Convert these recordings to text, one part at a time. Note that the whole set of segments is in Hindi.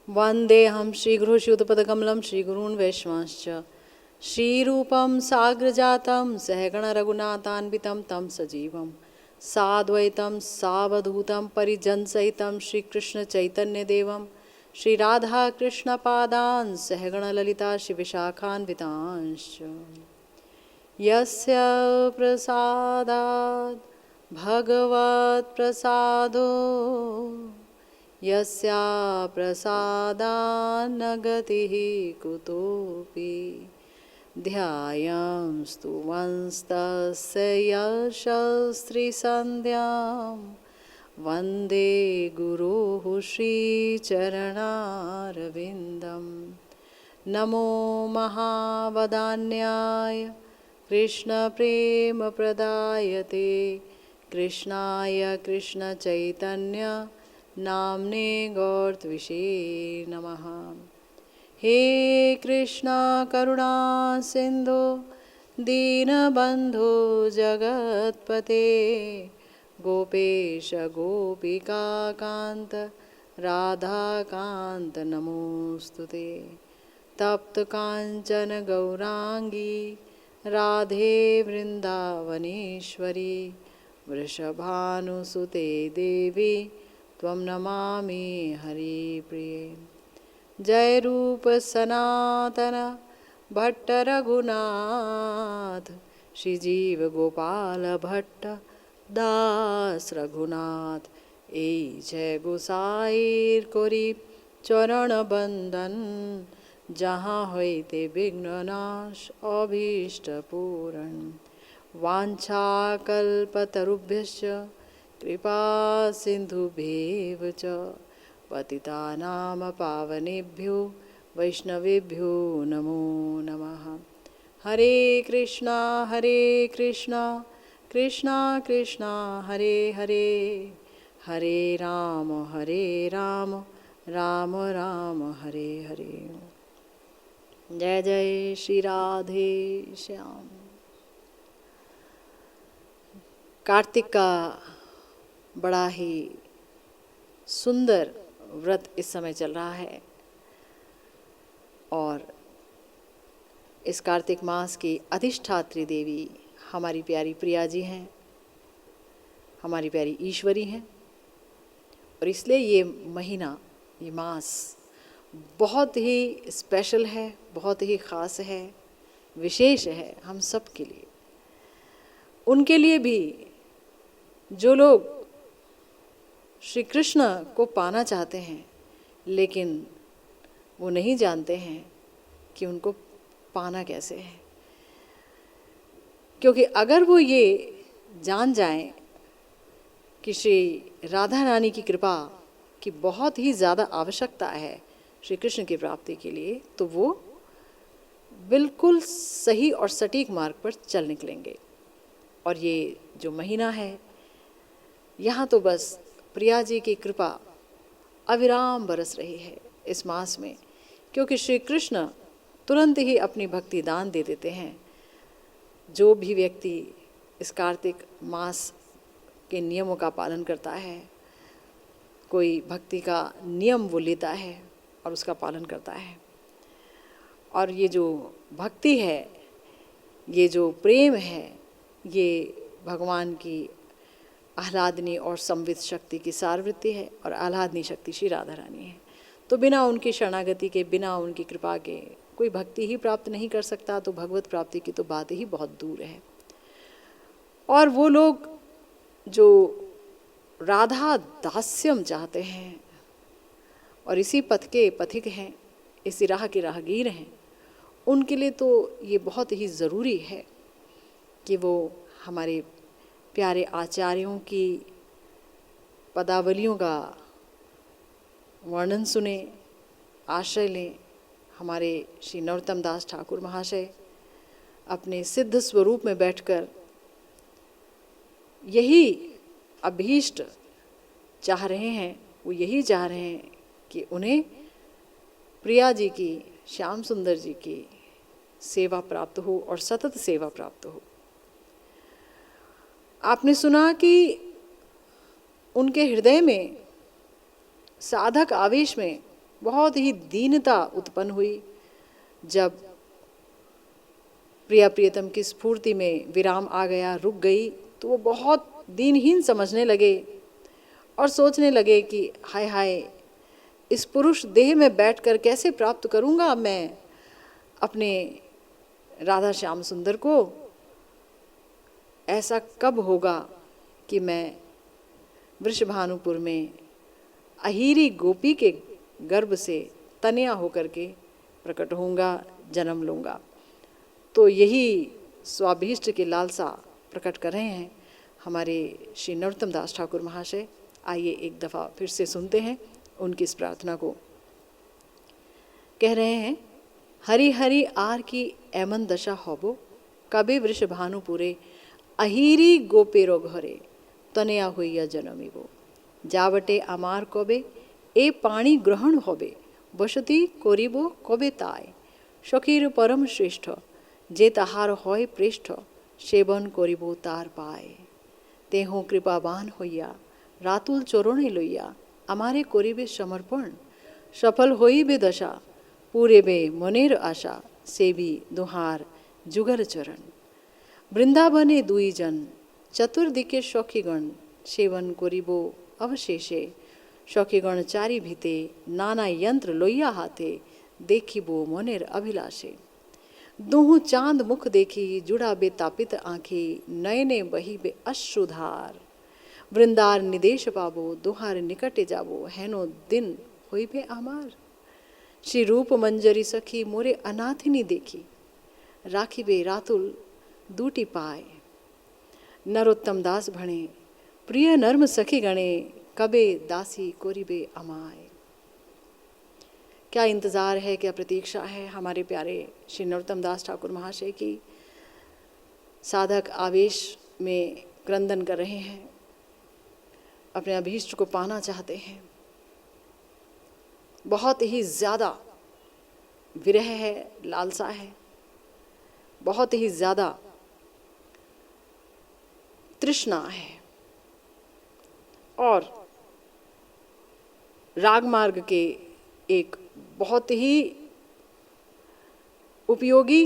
वन्देऽहं श्रीगुरुश्रीयुतपदकमलं श्रीगुरून् वैष्णवांश्च श्रीरूपं साग्रजातं सहगणरघुनाथान्वितं तं सजीवं साद्वैतं सावधूतं परिजनसहितं श्रीकृष्णचैतन्यदेवं श्रीराधाकृष्णपादान् सहगणललिता श्रीविशाखान्वितांश्च यस्य प्रसादात् भगवत्प्रसादो यस्या प्रसादान्न गतिः कुतोऽपि ध्यायंस्तु वंस्तस्य यशस्त्रिसन्ध्यां वन्दे गुरुः श्रीचरणारविन्दं नमो महावदान्याय कृष्णप्रेमप्रदायते कृष्णाय कृष्णचैतन्य नाम्ने गौरत्विषे नमः। हे कृष्णा करुणा सिंधु दीनबंधु जगत्पते गोपेश गोपिका कांत राधा कांत नमोस्तुते तप्त कांचन गौरांगी राधे वृंदावनेश्वरी वृषभानुसुते देवी त्वं नमामि हरिप्रिये। जय रूप सनातन भट्ट रघुनाथ श्रीजीव गोपाल भट्ट दास रघुनाथ ए जय गोसाईर कोरी चरण बंदन जहाँ होते विघ्ननाश अभीष्ट पूरण वाञ्छाकल्पतरुभ्यश्च कृपा सिन्धुभ्येव च पतितानां पावनेभ्यो वैष्णवेभ्यो नमो नमः। हरे कृष्णा कृष्णा कृष्णा हरे हरे हरे राम राम राम हरे हरे। जय जय श्री राधे श्याम। कार्तिक का बड़ा ही सुंदर व्रत इस समय चल रहा है और इस कार्तिक मास की अधिष्ठात्री देवी हमारी प्यारी प्रिया जी हैं, हमारी प्यारी ईश्वरी हैं और इसलिए ये महीना, ये मास बहुत ही स्पेशल है, बहुत ही ख़ास है, विशेष है हम सब के लिए। उनके लिए भी जो लोग श्री कृष्ण को पाना चाहते हैं लेकिन वो नहीं जानते हैं कि उनको पाना कैसे है, क्योंकि अगर वो ये जान जाएं कि श्री राधा रानी की कृपा की बहुत ही ज़्यादा आवश्यकता है श्री कृष्ण की प्राप्ति के लिए, तो वो बिल्कुल सही और सटीक मार्ग पर चल निकलेंगे। और ये जो महीना है यहाँ तो बस प्रिया जी की कृपा अविराम बरस रही है इस मास में, क्योंकि श्री कृष्ण तुरंत ही अपनी भक्ति दान दे देते हैं। जो भी व्यक्ति इस कार्तिक मास के नियमों का पालन करता है, कोई भक्ति का नियम वो लेता है और उसका पालन करता है, और ये जो भक्ति है, ये जो प्रेम है, ये भगवान की आह्लादनी और संवित शक्ति की सारवृत्ति है और आह्लादनी शक्ति श्री राधा रानी है। तो बिना उनकी शरणागति के, बिना उनकी कृपा के कोई भक्ति ही प्राप्त नहीं कर सकता, तो भगवत प्राप्ति की तो बात ही बहुत दूर है। और वो लोग जो राधा दास्यम चाहते हैं और इसी पथ के पथिक हैं, इसी राह के राहगीर हैं, उनके लिए तो ये बहुत ही ज़रूरी है कि वो हमारे प्यारे आचार्यों की पदावलियों का वर्णन सुने, आश्रय लें। हमारे श्री नरोत्तम दास ठाकुर महाशय अपने सिद्ध स्वरूप में बैठकर यही अभीष्ट चाह रहे हैं, वो यही चाह रहे हैं कि उन्हें प्रिया जी की, श्याम सुंदर जी की सेवा प्राप्त हो और सतत सेवा प्राप्त हो। आपने सुना कि उनके हृदय में साधक आवेश में बहुत ही दीनता उत्पन्न हुई। जब प्रिया प्रियतम की स्फूर्ति में विराम आ गया, रुक गई, तो वो बहुत दीनहीन समझने लगे और सोचने लगे कि हाय हाय, इस पुरुष देह में बैठकर कैसे प्राप्त करूँगा मैं अपने राधा श्याम सुंदर को। ऐसा कब होगा कि मैं वृषभानुपुर में अहीरी गोपी के गर्भ से तनया होकर के प्रकट होऊंगा, जन्म लूँगा। तो यही स्वाभीष्ट की लालसा प्रकट कर रहे हैं हमारे श्री नरोत्तम दास ठाकुर महाशय। आइए एक दफ़ा फिर से सुनते हैं उनकी इस प्रार्थना को। कह रहे हैं, हरि हरि आर की एमन दशा होबो, कबे वृषभानुपुरे अहीरी गोपेरो घरे तनया हुईया जनमिबो। जावटे आमार कबे ए पाणी ग्रहण होबे, बसती करिबो कबे ताय। सखीर परम श्रेष्ठ जे ताहार হয় পৃষ্ঠ, সেবন করিব তার পায়। তেহ কৃপাবান হইয়া রাতুল চরণে লইয়া আমারে করিবে সমর্পণ। সফল হইবে দশা पूरेबे মনের আশা, সেবি দুহার যুগল চরণ। বৃন্দাবনে দুইজন চতুর্দিকে সখীগণ, সেবন করিব অবশেষে। সখীগণ চারি ভিতে নানা यंत्र লইয়া হাতে, দেখিব মনের অভিলাষে। दोहु चांद मुख देखी जुड़ा बेतापित आँखी, नयने बही बे अश्रुधार। वृंदार निदेश पाबो दोहार निकटे जाबो, हैनो दिन होई बे आमार। श्री रूप मंजरी सखी मोरे अनाथिनी देखी, राखी बे रातुल दूटी पाए। नरोत्तम दास भणे प्रिय नर्म सखी गणे, कबे दासी कोरिबे अमाय। क्या इंतज़ार है, क्या प्रतीक्षा है हमारे प्यारे श्री नरोत्तम दास ठाकुर महाशय की। साधक आवेश में क्रंदन कर रहे हैं, अपने अभीष्ट को पाना चाहते हैं। बहुत ही ज़्यादा विरह है, लालसा है, बहुत ही ज़्यादा तृष्णा है। और रागमार्ग के एक बहुत ही उपयोगी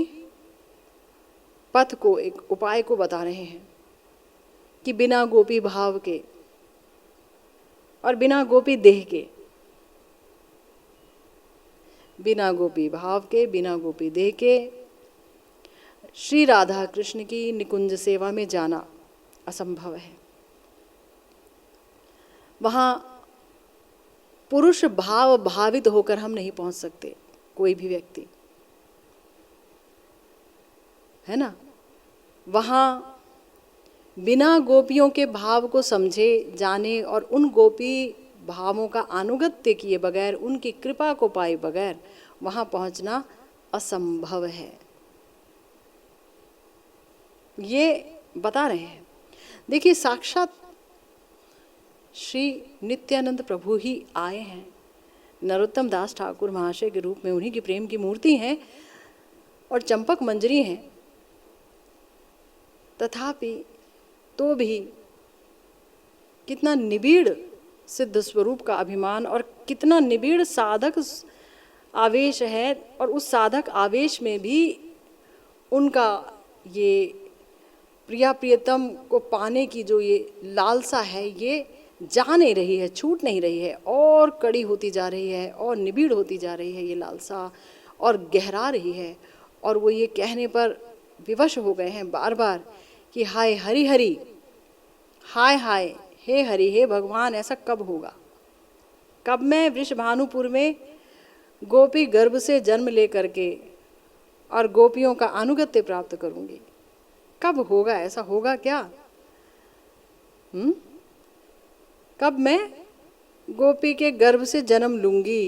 पथ को, एक उपाय को बता रहे हैं कि बिना गोपी भाव के और बिना गोपी देह के, बिना गोपी भाव के, बिना गोपी देह के श्री राधा कृष्ण की निकुंज सेवा में जाना असंभव है। वहाँ पुरुष भाव भावित होकर हम नहीं पहुंच सकते, कोई भी व्यक्ति, है ना। वहाँ बिना गोपियों के भाव को समझे, जाने और उन गोपी भावों का अनुगत्य किए बगैर, उनकी कृपा को पाए बगैर वहाँ पहुँचना असंभव है। ये बता रहे हैं। देखिए, साक्षात श्री नित्यानंद प्रभु ही आए हैं, नरोत्तम दास ठाकुर महाशय के रूप में, उन्हीं की प्रेम की मूर्ति हैं और चंपक मंजरी हैं। तथापि तो भी कितना निबिड़ सिद्ध स्वरूप का अभिमान और कितना निबिड़ साधक आवेश है, और उस साधक आवेश में भी उनका ये प्रिया प्रियतम को पाने की जो ये लालसा है, ये जा नहीं रही है, छूट नहीं रही है, और कड़ी होती जा रही है और निबिड़ होती जा रही है ये लालसा, और गहरा रही है। और वो ये कहने पर विवश हो गए हैं बार बार कि हाय हरि हरि, हाय हाय, हे हरि, हे भगवान, ऐसा कब होगा? कब मैं वृषभानुपुर में गोपी गर्भ से जन्म ले करके और गोपियों का अनुगत्य प्राप्त करूंगी? कब होगा? ऐसा होगा क्या? कब मैं गोपी के गर्भ से जन्म लूंगी,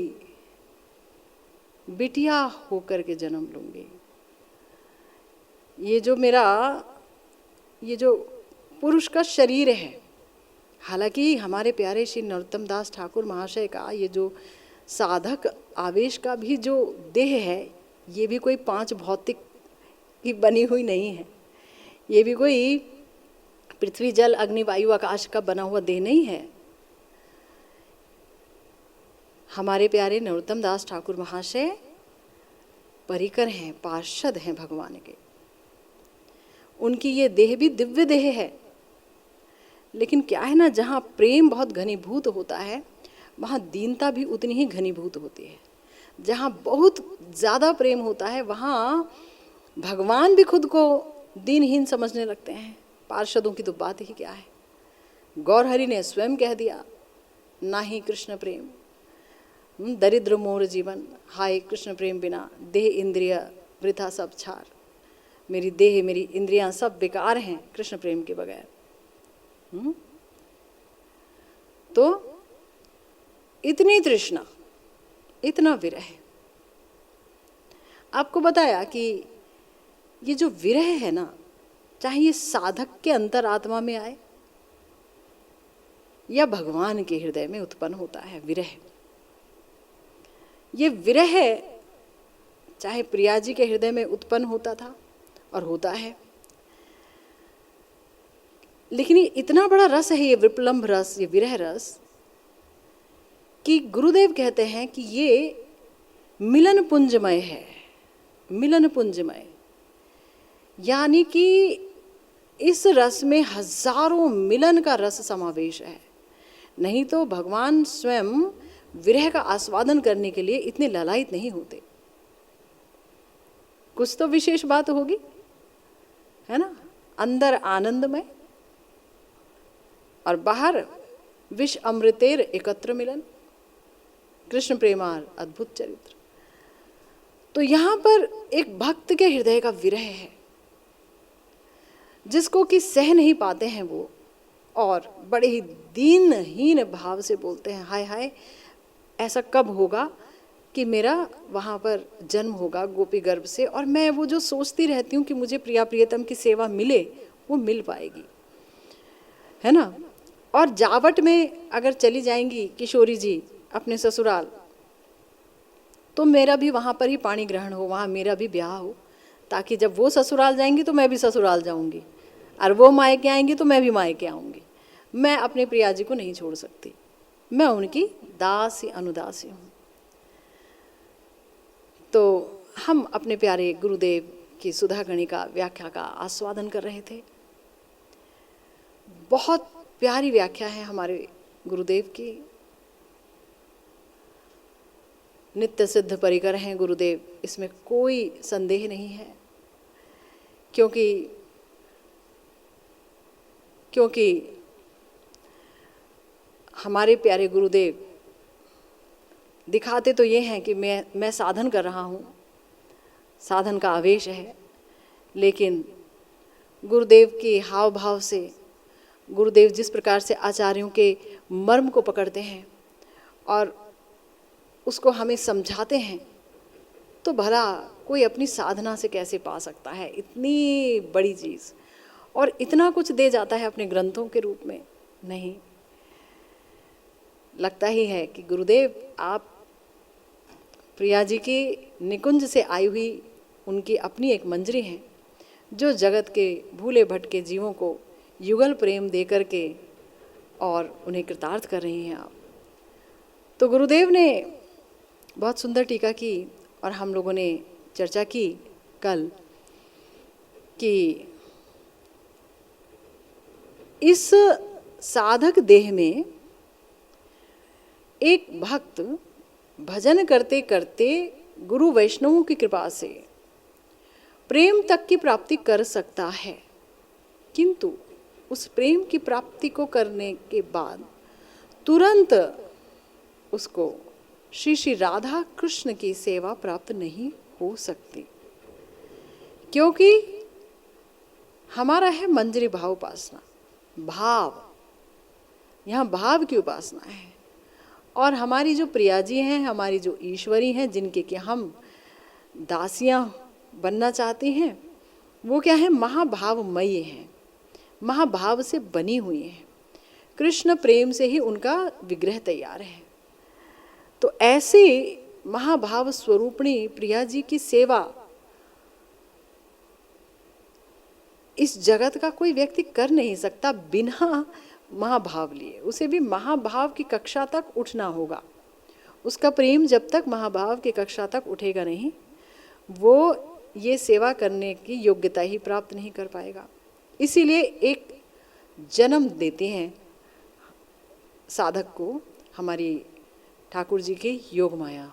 बिटिया होकर के जन्म लूंगी? ये जो मेरा, ये जो पुरुष का शरीर है, हालांकि हमारे प्यारे श्री नरोत्तम दास ठाकुर महाशय का ये जो साधक आवेश का भी जो देह है, ये भी कोई 5 भौतिक की बनी हुई नहीं है। ये भी कोई पृथ्वी जल अग्नि वायु आकाश का बना हुआ देह नहीं है। हमारे प्यारे नरोत्तम दास ठाकुर महाशय परिकर हैं, पार्षद हैं भगवान के। उनकी ये देह भी दिव्य देह है, लेकिन क्या है ना, जहाँ प्रेम बहुत घनीभूत होता है वहाँ दीनता भी उतनी ही घनीभूत होती है। जहाँ बहुत ज़्यादा प्रेम होता है वहाँ भगवान भी खुद को दीनहीन समझने लगते हैं। पार्षदों की तो बात ही क्या है। गौरहरि ने स्वयं कह दिया, ना ही कृष्ण प्रेम, दरिद्र मोर जीवन, हाय कृष्ण प्रेम बिना, देह इंद्रिय वृथा सब छार। मेरी देह मेरी इंद्रियां सब बेकार हैं कृष्ण प्रेम के बगैर। तो इतनी तृष्णा, इतना विरह। आपको बताया कि ये जो विरह है ना, चाहे ये साधक के अंतरात्मा में आए या भगवान के हृदय में उत्पन्न होता है विरह। ये विरह चाहे प्रिया जी के हृदय में उत्पन्न होता था और होता है, लेकिन ये इतना बड़ा रस है, ये विप्लंब रस, ये विरह रस, कि गुरुदेव कहते हैं कि ये मिलन पुंजमय है। मिलन पुंजमय यानी कि इस रस में हजारों मिलन का रस समावेश है। नहीं तो भगवान स्वयं विरह का आस्वादन करने के लिए इतने ललायित नहीं होते। कुछ तो विशेष बात होगी, है ना। अंदर आनंदमय और बाहर विष अमृतेर एकत्र मिलन, कृष्ण प्रेमार अद्भुत चरित्र। तो यहाँ पर एक भक्त के हृदय का विरह है जिसको कि सह नहीं पाते हैं वो, और बड़े ही दीनहीन भाव से बोलते हैं, हाय हाय ऐसा कब होगा कि मेरा वहाँ पर जन्म होगा गोपी गर्भ से, और मैं वो जो सोचती रहती हूँ कि मुझे प्रिया प्रियतम की सेवा मिले, वो मिल पाएगी, है ना। और जावट में अगर चली जाएंगी किशोरी जी अपने ससुराल, तो मेरा भी वहाँ पर ही पाणी ग्रहण हो, वहाँ मेरा भी ब्याह हो, ताकि जब वो ससुराल जाएंगी तो मैं भी ससुराल जाऊंगी, और वो मायके आएंगी तो मैं भी मायके आऊंगी। मैं अपने प्रिया जी को नहीं छोड़ सकती, मैं उनकी दासी अनुदासी हूँ। तो हम अपने प्यारे गुरुदेव की सुधा गणिका व्याख्या का आस्वादन कर रहे थे। बहुत प्यारी व्याख्या है हमारे गुरुदेव की। नित्य सिद्ध परिकर हैं गुरुदेव, इसमें कोई संदेह नहीं है, क्योंकि हमारे प्यारे गुरुदेव दिखाते तो ये हैं कि मैं साधन कर रहा हूँ, साधन का आवेश है, लेकिन गुरुदेव के हाव भाव से, गुरुदेव जिस प्रकार से आचार्यों के मर्म को पकड़ते हैं और उसको हमें समझाते हैं, तो भला कोई अपनी साधना से कैसे पा सकता है इतनी बड़ी चीज़, और इतना कुछ दे जाता है अपने ग्रंथों के रूप में। नहीं, लगता ही है कि गुरुदेव आप प्रिया जी की निकुंज से आई हुई उनकी अपनी एक मंजरी हैं, जो जगत के भूले भटके जीवों को युगल प्रेम दे करके और उन्हें कृतार्थ कर रही हैं आप। तो गुरुदेव ने बहुत सुंदर टीका की, और हम लोगों ने चर्चा की कल कि इस साधक देह में एक भक्त भजन करते करते गुरु वैष्णवों की कृपा से प्रेम तक की प्राप्ति कर सकता है, किंतु उस प्रेम की प्राप्ति को करने के बाद तुरंत उसको श्री श्री राधा कृष्ण की सेवा प्राप्त नहीं हो सकती, क्योंकि हमारा है मंजरी भाव उपासना। भाव, यहाँ भाव की उपासना है, और हमारी जो प्रिया जी हैं, हमारी जो ईश्वरी हैं, जिनके कि हम दासियाँ बनना चाहती हैं, वो क्या है, महाभावमयी हैं, महाभाव से बनी हुई हैं, कृष्ण प्रेम से ही उनका विग्रह तैयार है। तो ऐसे महाभाव स्वरूपणी प्रिया जी की सेवा इस जगत का कोई व्यक्ति कर नहीं सकता बिना महाभाव लिए। उसे भी महाभाव की कक्षा तक उठना होगा, उसका प्रेम जब तक महाभाव की कक्षा तक उठेगा नहीं, वो ये सेवा करने की योग्यता ही प्राप्त नहीं कर पाएगा। इसीलिए एक जन्म देते हैं साधक को हमारी ठाकुर जी की योग माया।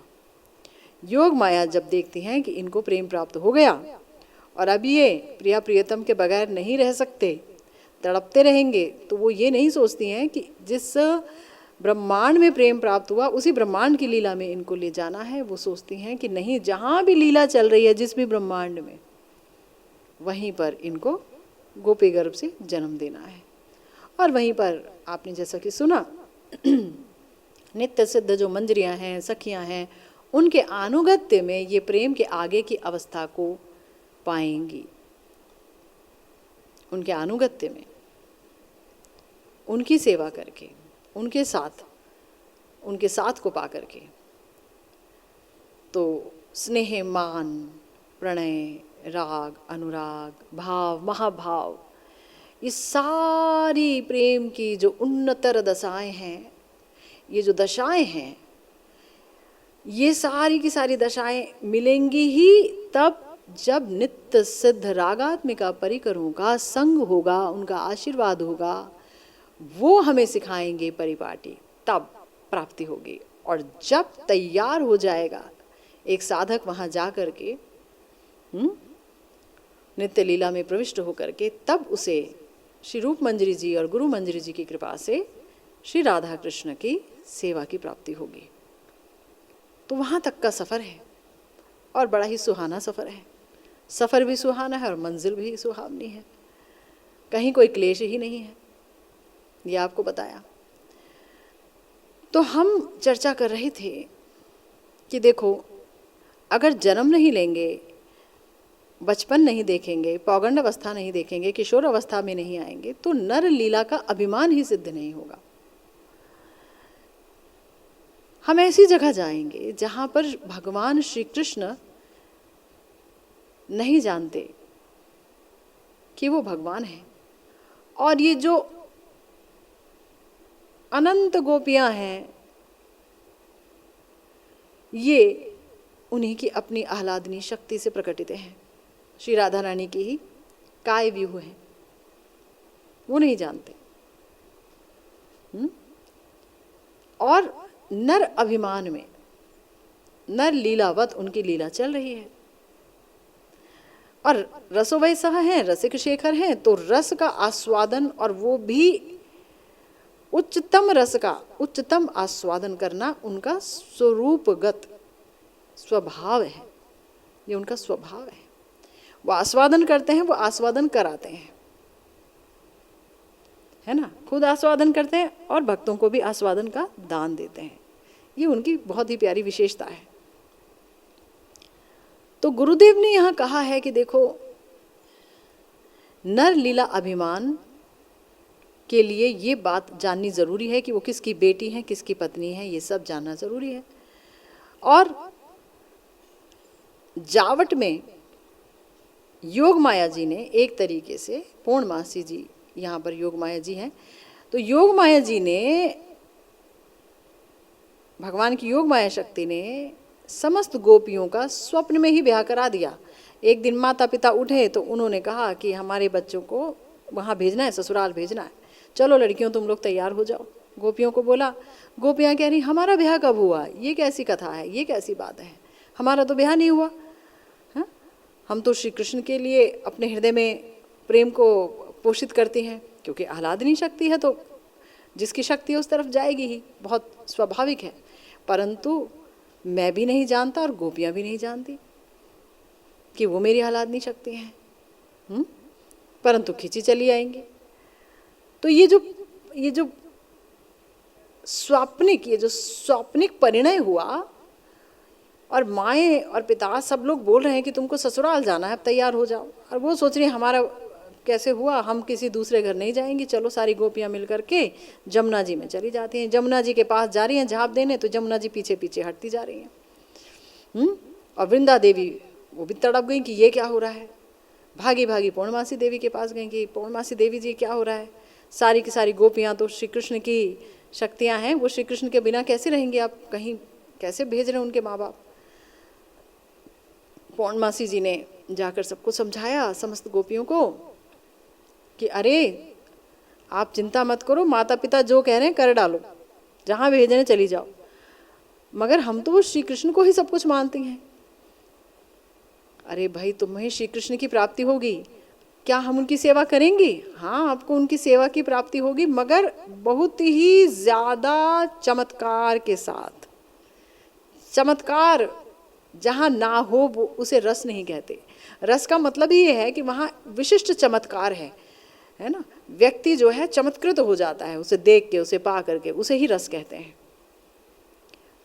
योग माया जब देखती हैं कि इनको प्रेम प्राप्त हो गया और अब ये प्रिया प्रियतम के बगैर नहीं रह सकते, तड़पते रहेंगे, तो वो ये नहीं सोचती हैं कि जिस ब्रह्मांड में प्रेम प्राप्त हुआ उसी ब्रह्मांड की लीला में इनको ले जाना है। वो सोचती हैं कि नहीं, जहाँ भी लीला चल रही है जिस भी ब्रह्मांड में, वहीं पर इनको गोपी गर्भ से जन्म देना है। और वहीं पर आपने जैसा कि सुना नित्य सिद्ध जो मंजरियाँ हैं, सखियाँ हैं, उनके अनुगत्य में ये प्रेम के आगे की अवस्था को पाएंगी। उनके अनुगत्य में, उनकी सेवा करके, उनके साथ को पा करके, तो स्नेह, मान, प्रणय, राग, अनुराग, भाव, महाभाव, ये सारी प्रेम की जो उन्नतर दशाएं हैं, ये जो दशाएं हैं, ये सारी की सारी दशाएं मिलेंगी ही तब जब नित्य सिद्ध रागात्मिका परिकरों का संग होगा, उनका आशीर्वाद होगा, वो हमें सिखाएंगे परिपाटी, तब प्राप्ति होगी। और जब तैयार हो जाएगा एक साधक वहाँ जा कर के नित्य लीला में प्रविष्ट होकर के, तब उसे श्री रूप मंजरी जी और गुरु मंजरी जी की कृपा से श्री राधा कृष्ण की सेवा की प्राप्ति होगी। तो वहाँ तक का सफ़र है और बड़ा ही सुहाना सफ़र है। सफ़र भी सुहाना है और मंजिल भी सुहावनी है, कहीं कोई क्लेश ही नहीं है, ये आपको बताया। तो हम चर्चा कर रहे थे कि देखो, अगर जन्म नहीं लेंगे, बचपन नहीं देखेंगे, पौगंड अवस्था नहीं देखेंगे, किशोर अवस्था में नहीं आएंगे, तो नर लीला का अभिमान ही सिद्ध नहीं होगा। हम ऐसी जगह जाएंगे जहाँ पर भगवान श्री कृष्ण नहीं जानते कि वो भगवान है, और ये जो अनंत गोपियां हैं, ये उन्हीं की अपनी आह्लादनी शक्ति से प्रकटित हैं। श्री राधा रानी की ही काय व्यूह हैं, वो नहीं जानते। और नर अभिमान में, नर लीलावत उनकी लीला चल रही है। और रसोवैसह हैं, रसिक शेखर हैं, तो रस का आस्वादन, और वो भी उच्चतम रस का उच्चतम आस्वादन करना उनका स्वरूपगत स्वभाव है। ये उनका स्वभाव है। वो आस्वादन करते हैं, वो आस्वादन कराते हैं, है ना। खुद आस्वादन करते हैं और भक्तों को भी आस्वादन का दान देते हैं। ये उनकी बहुत ही प्यारी विशेषता है। तो गुरुदेव ने यहाँ कहा है कि देखो, नर लीला अभिमान के लिए ये बात जाननी ज़रूरी है कि वो किसकी बेटी है, किसकी पत्नी है, ये सब जानना ज़रूरी है। और जावट में योग माया जी ने एक तरीके से, पूर्णमासी जी यहाँ पर योग माया जी हैं, तो योग माया जी ने, भगवान की योग माया शक्ति ने समस्त गोपियों का स्वप्न में ही ब्याह करा दिया। एक दिन माता पिता उठे तो उन्होंने कहा कि हमारे बच्चों को वहाँ भेजना है, ससुराल भेजना है, चलो लड़कियों तुम लोग तैयार हो जाओ। गोपियों को बोला, गोपियाँ कह रही हमारा ब्याह कब हुआ, ये कैसी कथा है, ये कैसी बात है, हमारा तो ब्याह नहीं हुआ। हाँ, हम तो श्री कृष्ण के लिए अपने हृदय में प्रेम को पोषित करती हैं, क्योंकि आह्लादनी शक्ति है तो जिसकी शक्ति उस तरफ जाएगी ही, बहुत स्वाभाविक है। परंतु मैं भी नहीं जानता और गोपियाँ भी नहीं जानती कि वो मेरी आह्लादनी शक्ति हैं, परंतु खिंची चली आएंगी। तो ये जो स्वाप्निक परिणय हुआ, और माएँ और पिता सब लोग बोल रहे हैं कि तुमको ससुराल जाना है, अब तैयार हो जाओ, और वो सोच रही है हमारा कैसे हुआ, हम किसी दूसरे घर नहीं जाएंगे, चलो सारी गोपियाँ मिल करके जमुना जी में चली जाती हैं। जमुना जी के पास जा रही हैं झाँप देने, तो जमुना जी पीछे पीछे हटती जा रही हैं। और वृंदा देवी वो भी तड़प गई कि ये क्या हो रहा है। भागी भागी पूर्णमासी देवी के पास गई कि पूर्णमासी देवी जी क्या हो रहा है। सारी की सारी गोपियाँ तो श्री कृष्ण की शक्तियाँ हैं, वो श्री कृष्ण के बिना कैसे रहेंगी, आप कहीं कैसे भेज रहे हैं उनके माँ बाप। पौर्णमासी जी ने जाकर सबको समझाया, समस्त गोपियों को, कि अरे आप चिंता मत करो, माता पिता जो कह रहे हैं कर डालो, जहाँ भेज रहे हैं चली जाओ। मगर हम तो श्री कृष्ण को ही सब कुछ मानती हैं। अरे भाई, तुम्हें श्री कृष्ण की प्राप्ति होगी, क्या हम उनकी सेवा करेंगे? हाँ, आपको उनकी सेवा की प्राप्ति होगी, मगर बहुत ही ज़्यादा चमत्कार के साथ। चमत्कार जहाँ ना हो वो उसे रस नहीं कहते। रस का मतलब ही ये है कि वहाँ विशिष्ट चमत्कार है ना। व्यक्ति जो है चमत्कृत हो जाता है, उसे देख के, उसे पा करके, उसे ही रस कहते हैं।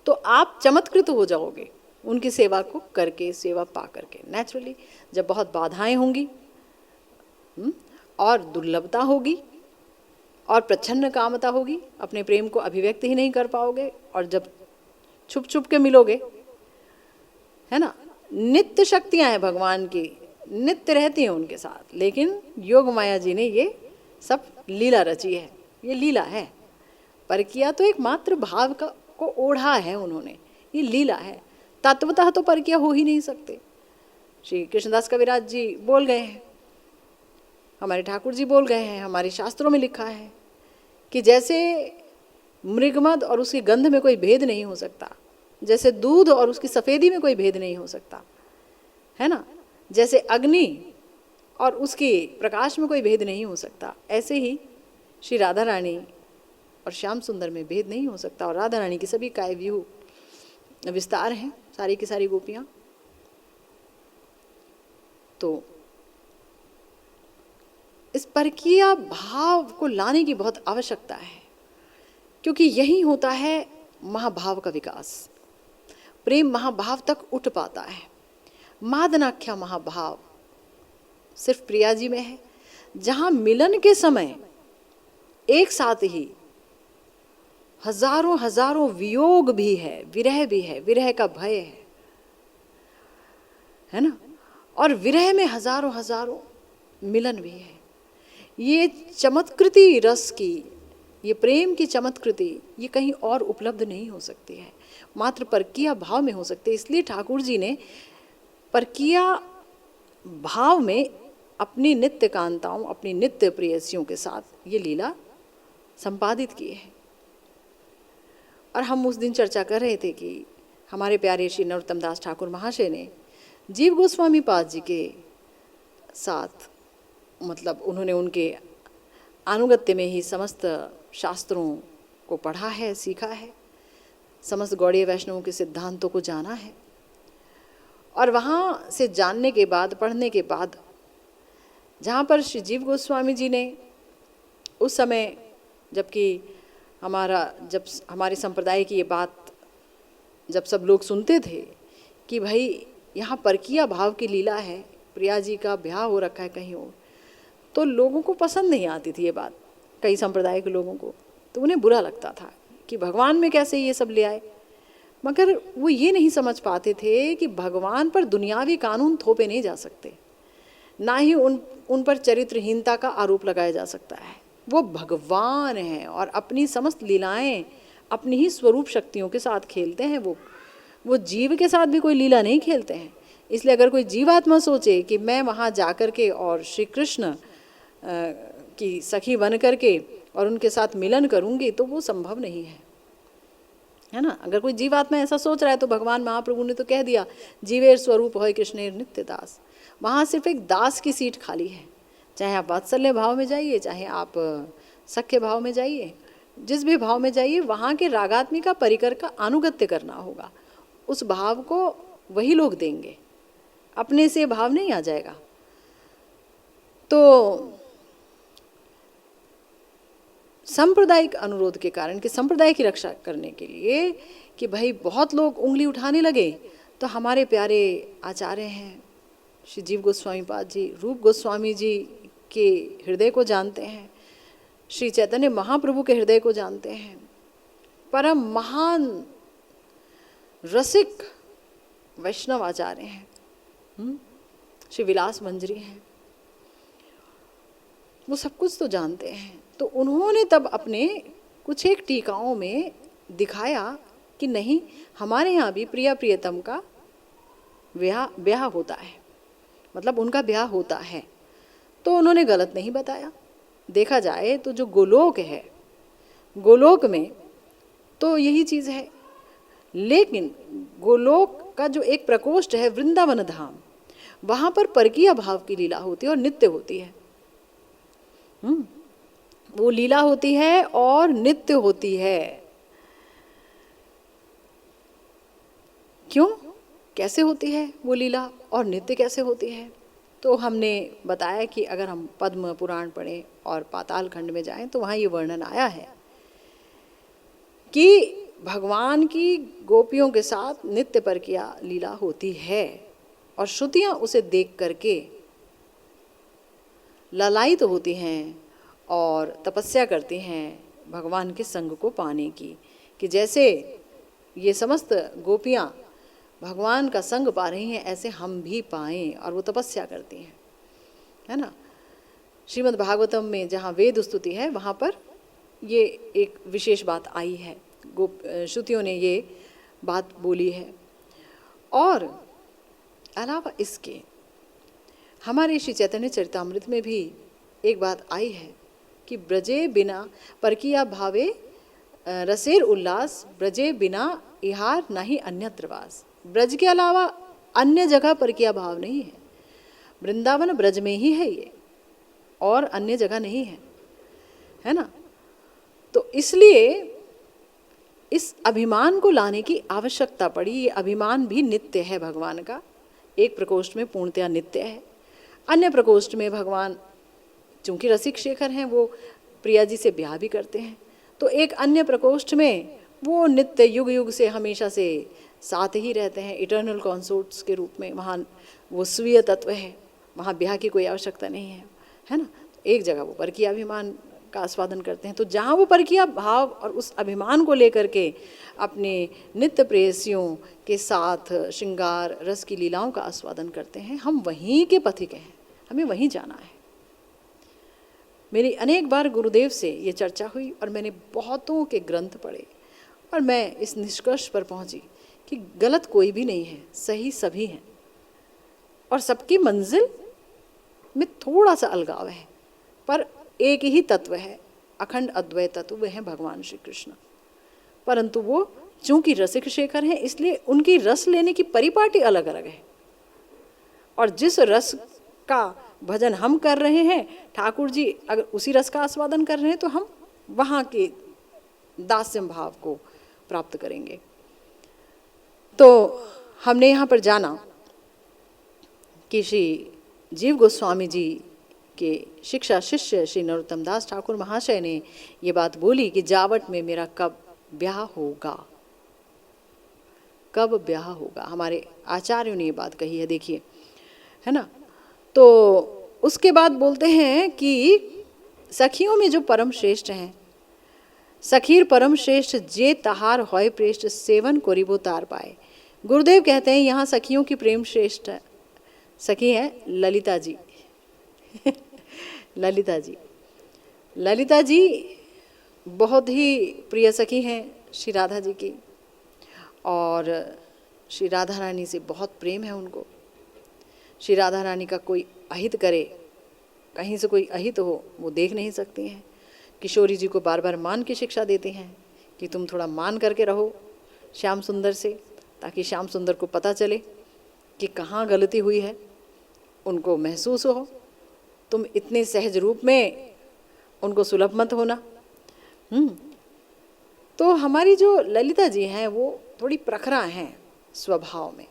तो आप चमत्कृत हो जाओगे उनकी सेवा को करके, सेवा पा करके। नेचुरली जब बहुत बाधाएं होंगी और दुर्लभता होगी और प्रच्छन्न कामता होगी, अपने प्रेम को अभिव्यक्त ही नहीं कर पाओगे, और जब छुप छुप के मिलोगे, है ना। नित्य शक्तियां हैं भगवान की, नित्य रहती हैं उनके साथ, लेकिन योग माया जी ने ये सब लीला रची है। ये लीला है। परकिया तो एक मात्र भाव को ओढ़ा है उन्होंने, ये लीला है। तत्वतः तो परकिया हो ही नहीं सकते। श्री कृष्णदास कविराज जी बोल गए हैं, हमारे ठाकुर जी बोल गए हैं, हमारे शास्त्रों में लिखा है कि जैसे मृगमद और उसकी गंध में कोई भेद नहीं हो सकता, जैसे दूध और उसकी सफ़ेदी में कोई भेद नहीं हो सकता, है ना, जैसे अग्नि और उसके प्रकाश में कोई भेद नहीं हो सकता, ऐसे ही श्री राधा रानी और श्याम सुंदर में भेद नहीं हो सकता। और राधा रानी की सभी काय व्यूह विस्तार हैं, सारी की सारी गोपियाँ। तो इस परकीय भाव को लाने की बहुत आवश्यकता है, क्योंकि यही होता है महाभाव का विकास। प्रेम महाभाव तक उठ पाता है। मादनाख्या महाभाव सिर्फ प्रिया जी में है, जहाँ मिलन के समय एक साथ ही हजारों हजारों वियोग भी है, विरह भी है, विरह का भय है ना, और विरह में हजारों हजारों मिलन भी है। ये चमत्कृति रस की, ये प्रेम की चमत्कृति, ये कहीं और उपलब्ध नहीं हो सकती है, मात्र परकीय भाव में हो सकती है। इसलिए ठाकुर जी ने परकीय भाव में अपनी नित्य कांताओं, अपनी नित्य प्रेयसियों के साथ ये लीला संपादित की है। और हम उस दिन चर्चा कर रहे थे कि हमारे प्यारे श्री नरोत्तम दास ठाकुर महाशय ने जीव गोस्वामी पाद जी के साथ, मतलब उन्होंने उनके अनुगत्य में ही समस्त शास्त्रों को पढ़ा है, सीखा है, समस्त गौड़ीय वैष्णवों के सिद्धांतों को जाना है। और वहाँ से जानने के बाद, पढ़ने के बाद, जहाँ पर श्री जीव गोस्वामी जी ने उस समय, जबकि जब हमारे संप्रदाय की ये बात जब सब लोग सुनते थे कि भाई यहाँ परकीय भाव की लीला है, प्रिया जी का ब्याह हो रखा है कहीं और, तो लोगों को पसंद नहीं आती थी ये बात, कई संप्रदाय के लोगों को। तो उन्हें बुरा लगता था कि भगवान में कैसे ये सब ले आए। मगर वो ये नहीं समझ पाते थे कि भगवान पर दुनियावी कानून थोपे नहीं जा सकते, ना ही उन पर चरित्रहीनता का आरोप लगाया जा सकता है। वो भगवान हैं और अपनी समस्त लीलाएं अपनी ही स्वरूप शक्तियों के साथ खेलते हैं। वो जीव के साथ भी कोई लीला नहीं खेलते हैं। इसलिए अगर कोई जीवात्मा सोचे कि मैं वहाँ जा कर के और श्री कृष्ण की सखी बन करके और उनके साथ मिलन करूँगी, तो वो संभव नहीं है ना। अगर कोई जीवात्मा ऐसा सोच रहा है तो भगवान महाप्रभु ने तो कह दिया, जीवेर स्वरूप होय कृष्णेर नित्य दास। वहाँ सिर्फ एक दास की सीट खाली है। चाहे आप वात्सल्य भाव में जाइए, चाहे आप सख्य भाव में जाइए, जिस भी भाव में जाइए, वहाँ के रागात्मिका परिकर का अनुगत्य करना होगा। उस भाव को वही लोग देंगे, अपने से भाव नहीं आ जाएगा। तो सांप्रदायिक अनुरोध के कारण, कि संप्रदाय की रक्षा करने के लिए, कि भाई बहुत लोग उंगली उठाने लगे, तो हमारे प्यारे आचार्य हैं श्री जीव गोस्वामी पाद जी, रूप गोस्वामी जी के हृदय को जानते हैं, श्री चैतन्य महाप्रभु के हृदय को जानते हैं, परम महान रसिक वैष्णव आचार्य हैं, श्री विलास मंजरी हैं, वो सब कुछ तो जानते हैं। तो उन्होंने तब अपने कुछ एक टीकाओं में दिखाया कि नहीं, हमारे यहाँ भी प्रिया प्रियतम का ब्याह होता है, मतलब उनका ब्याह होता है। तो उन्होंने गलत नहीं बताया। देखा जाए तो जो गोलोक है, गोलोक में तो यही चीज़ है, लेकिन गोलोक का जो एक प्रकोष्ठ है वृंदावन धाम, वहाँ पर परकीय भाव की लीला होती है और नित्य होती है। वो लीला होती है और नित्य होती है। क्यों, कैसे होती है वो लीला और नित्य कैसे होती है? तो हमने बताया कि अगर हम पद्म पुराण पढ़ें और पाताल खंड में जाएं तो वहाँ ये वर्णन आया है कि भगवान की गोपियों के साथ नित्य परकीया लीला होती है और श्रुतियाँ उसे देख करके ललायित होती हैं और तपस्या करती हैं भगवान के संग को पाने की, कि जैसे ये समस्त गोपियाँ भगवान का संग पा रही हैं ऐसे हम भी पाएं, और वो तपस्या करती हैं, है ना। श्रीमद् भागवतम में जहाँ वेद स्तुति है वहाँ पर ये एक विशेष बात आई है, श्रुतियों ने ये बात बोली है। और अलावा इसके हमारे श्री चैतन्य चरितामृत में भी एक बात आई है कि ब्रजे बिना परकीया भावे रसेर उल्लास, ब्रजे बिना इहार नहीं अन्यत्र वास। ब्रज के अलावा अन्य जगह परकीया भाव नहीं है, वृंदावन ब्रज में ही है ये, और अन्य जगह नहीं है, है ना। तो इसलिए इस अभिमान को लाने की आवश्यकता पड़ी। ये अभिमान भी नित्य है भगवान का, एक प्रकोष्ठ में पूर्णतया नित्य है, अन्य प्रकोष्ठ में भगवान चूंकि रसिक शेखर हैं वो प्रिया जी से ब्याह भी करते हैं, तो एक अन्य प्रकोष्ठ में वो नित्य युग युग से हमेशा से साथ ही रहते हैं, इटर्नल कॉन्सोर्ट्स के रूप में। वहाँ वो स्वीय तत्व है, वहाँ ब्याह की कोई आवश्यकता नहीं है, है ना। एक जगह वो परकीय अभिमान का आस्वादन करते हैं, तो जहाँ वो परकीय भाव और उस अभिमान को लेकर के अपने नित्य प्रेयसियों के साथ श्रृंगार रस की लीलाओं का आस्वादन करते हैं, हम वहीं के पथिक हैं, हमें वहीं जाना है। मेरी अनेक बार गुरुदेव से ये चर्चा हुई और मैंने बहुतों के ग्रंथ पढ़े और मैं इस निष्कर्ष पर पहुंची कि गलत कोई भी नहीं है, सही सभी हैं, और सबकी मंजिल में थोड़ा सा अलगाव है, पर एक ही तत्व है, अखंड अद्वैत तत्व, वह है भगवान श्री कृष्ण। परंतु वो चूंकि रसिक शेखर हैं इसलिए उनकी रस लेने की परिपाटी अलग अलग है, और जिस रस का भजन हम कर रहे हैं, ठाकुर जी अगर उसी रस का आस्वादन कर रहे हैं तो हम वहाँ के दास्यम भाव को प्राप्त करेंगे। तो हमने यहाँ पर जाना कि श्री जीव गोस्वामी जी के शिक्षा शिष्य श्री नरोत्तम दास ठाकुर महाशय ने ये बात बोली कि जावट में मेरा कब ब्याह होगा, कब ब्याह होगा। हमारे आचार्यों ने ये बात कही है, देखिए, है ना। तो उसके बाद बोलते हैं कि सखियों में जो परम श्रेष्ठ हैं, सखीर परम श्रेष्ठ जे तहार होय प्रेष्ठ सेवन कोरिबो तार पाए। गुरुदेव कहते हैं यहाँ सखियों की प्रेम श्रेष्ठ सखी है ललिता जी। ललिता जी, ललिता जी बहुत ही प्रिय सखी हैं श्री राधा जी की, और श्री राधा रानी से बहुत प्रेम है उनको। श्री राधा रानी का कोई अहित करे, कहीं से कोई अहित हो, वो देख नहीं सकती हैं। किशोरी जी को बार बार मान की शिक्षा देते हैं कि तुम थोड़ा मान करके रहो श्याम सुंदर से, ताकि श्याम सुंदर को पता चले कि कहाँ गलती हुई है, उनको महसूस हो। तुम इतने सहज रूप में उनको सुलभ मत होना। तो हमारी जो ललिता जी हैं वो थोड़ी प्रखरा हैं स्वभाव में,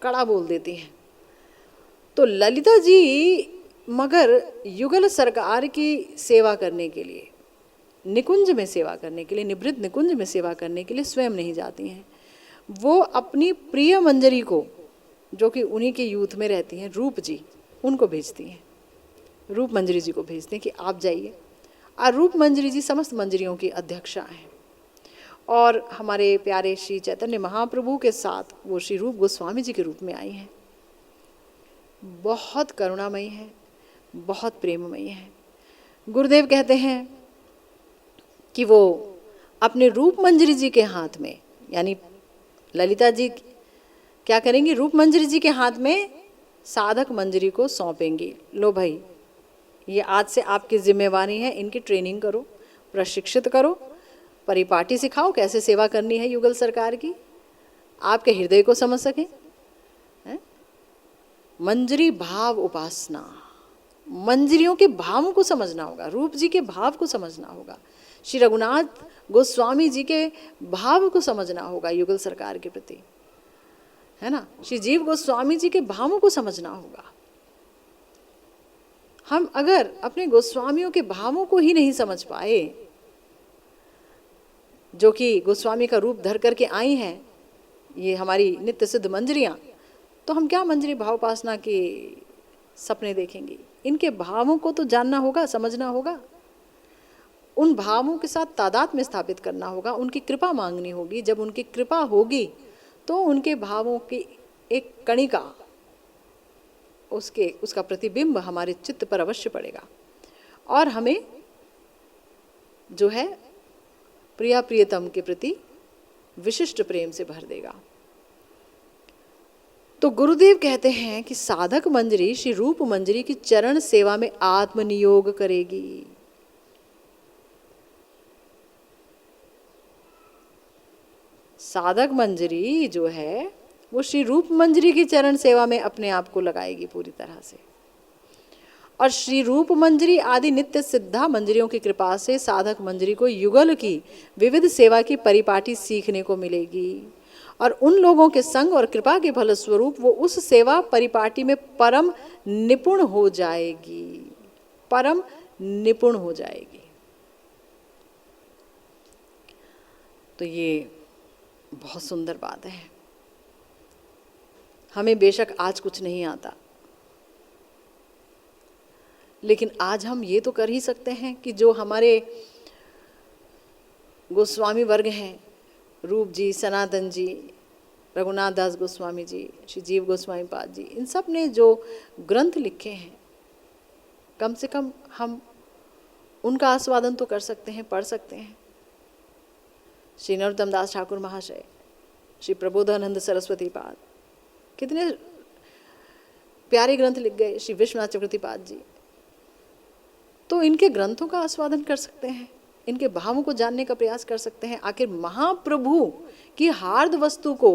कड़ा बोल देती हैं। तो ललिता जी मगर युगल सरकार की सेवा करने के लिए, निकुंज में सेवा करने के लिए, निवृत्त निकुंज में सेवा करने के लिए स्वयं नहीं जाती हैं। वो अपनी प्रिय मंजरी को, जो कि उन्हीं के यूथ में रहती हैं, रूप जी, उनको भेजती हैं, रूप मंजरी जी को भेजते हैं कि आप जाइए। और रूप मंजरी जी समस्त मंजरियों की अध्यक्षा हैं, और हमारे प्यारे श्री चैतन्य महाप्रभु के साथ वो श्री रूप गोस्वामी जी के रूप में आई हैं। बहुत करुणामयी है, बहुत प्रेममयी है। गुरुदेव कहते हैं कि वो अपने रूप मंजरी जी के हाथ में यानी ललिता जी क्या करेंगी, रूप मंजरी जी के हाथ में साधक मंजरी को सौंपेंगी। लो भाई, ये आज से आपकी जिम्मेवारी है, इनकी ट्रेनिंग करो, प्रशिक्षित करो, परिपाटी सिखाओ कैसे सेवा करनी है युगल सरकार की, आपके हृदय को समझ सकें। मंजरी भाव उपासना, मंजरियों के भावों को समझना होगा, रूप जी के भाव को समझना होगा, श्री रघुनाथ गोस्वामी जी के भाव को समझना होगा युगल सरकार के प्रति, है ना। श्री जीव गोस्वामी जी के भावों को समझना होगा। हम अगर अपने गोस्वामियों के भावों को ही नहीं समझ पाए, जो कि गोस्वामी का रूप धर करके आई हैं, ये हमारी नित्य सिद्ध मंजरियाँ, तो हम क्या मंजरी भावोपासना के सपने देखेंगे। इनके भावों को तो जानना होगा, समझना होगा, उन भावों के साथ तादाद में स्थापित करना होगा, उनकी कृपा मांगनी होगी। जब उनकी कृपा होगी तो उनके भावों की एक कणिका, उसका प्रतिबिंब हमारे चित्त पर अवश्य पड़ेगा और हमें जो है प्रिया प्रियतम के प्रति विशिष्ट प्रेम से भर देगा। तो गुरुदेव कहते हैं कि साधक मंजरी श्री रूप मंजरी की चरण सेवा में आत्मनियोग करेगी। साधक मंजरी जो है वो श्री रूप मंजरी की चरण सेवा में अपने आप को लगाएगी पूरी तरह से, और श्री रूप मंजरी आदि नित्य सिद्धा मंजरियों की कृपा से साधक मंजरी को युगल की विविध सेवा की परिपाटी सीखने को मिलेगी, और उन लोगों के संग और कृपा के फलस्वरूप वो उस सेवा परिपाटी में परम निपुण हो जाएगी, परम निपुण हो जाएगी। तो ये बहुत सुंदर बात है। हमें बेशक आज कुछ नहीं आता, लेकिन आज हम ये तो कर ही सकते हैं कि जो हमारे गोस्वामी वर्ग हैं, रूप जी, सनातन जी, रघुनाथ दास गोस्वामी जी, श्री जीव गोस्वामी पाद जी, इन सब ने जो ग्रंथ लिखे हैं, कम से कम हम उनका आस्वादन तो कर सकते हैं, पढ़ सकते हैं। श्री नरोत्तम दास ठाकुर महाशय, श्री प्रबोधानंद सरस्वती पाद, कितने प्यारे ग्रंथ लिख गए, श्री विश्वनाथ चक्रवर्ती पाद जी। तो इनके ग्रंथों का आस्वादन कर सकते हैं, इनके भावों को जानने का प्रयास कर सकते हैं। आखिर महाप्रभु की हार्द वस्तु को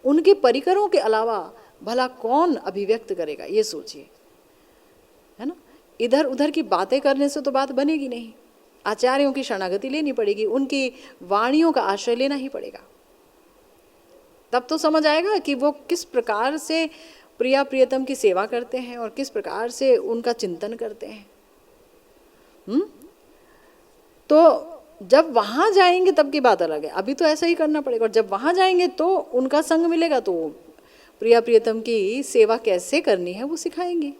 उनके परिकरों के अलावा भला कौन अभिव्यक्त करेगा, ये सोचिए, है ना। इधर उधर की बातें करने से तो बात बनेगी नहीं, आचार्यों की शरणागति लेनी पड़ेगी, उनकी वाणियों का आश्रय लेना ही पड़ेगा। तब तो समझ आएगा कि वो किस प्रकार से प्रिया प्रियतम की सेवा करते हैं और किस प्रकार से उनका चिंतन करते हैं। तो जब वहाँ जाएंगे तब की बात अलग है, अभी तो ऐसा ही करना पड़ेगा। और जब वहाँ जाएंगे तो उनका संग मिलेगा, तो प्रिया प्रियतम की सेवा कैसे करनी है वो सिखाएंगे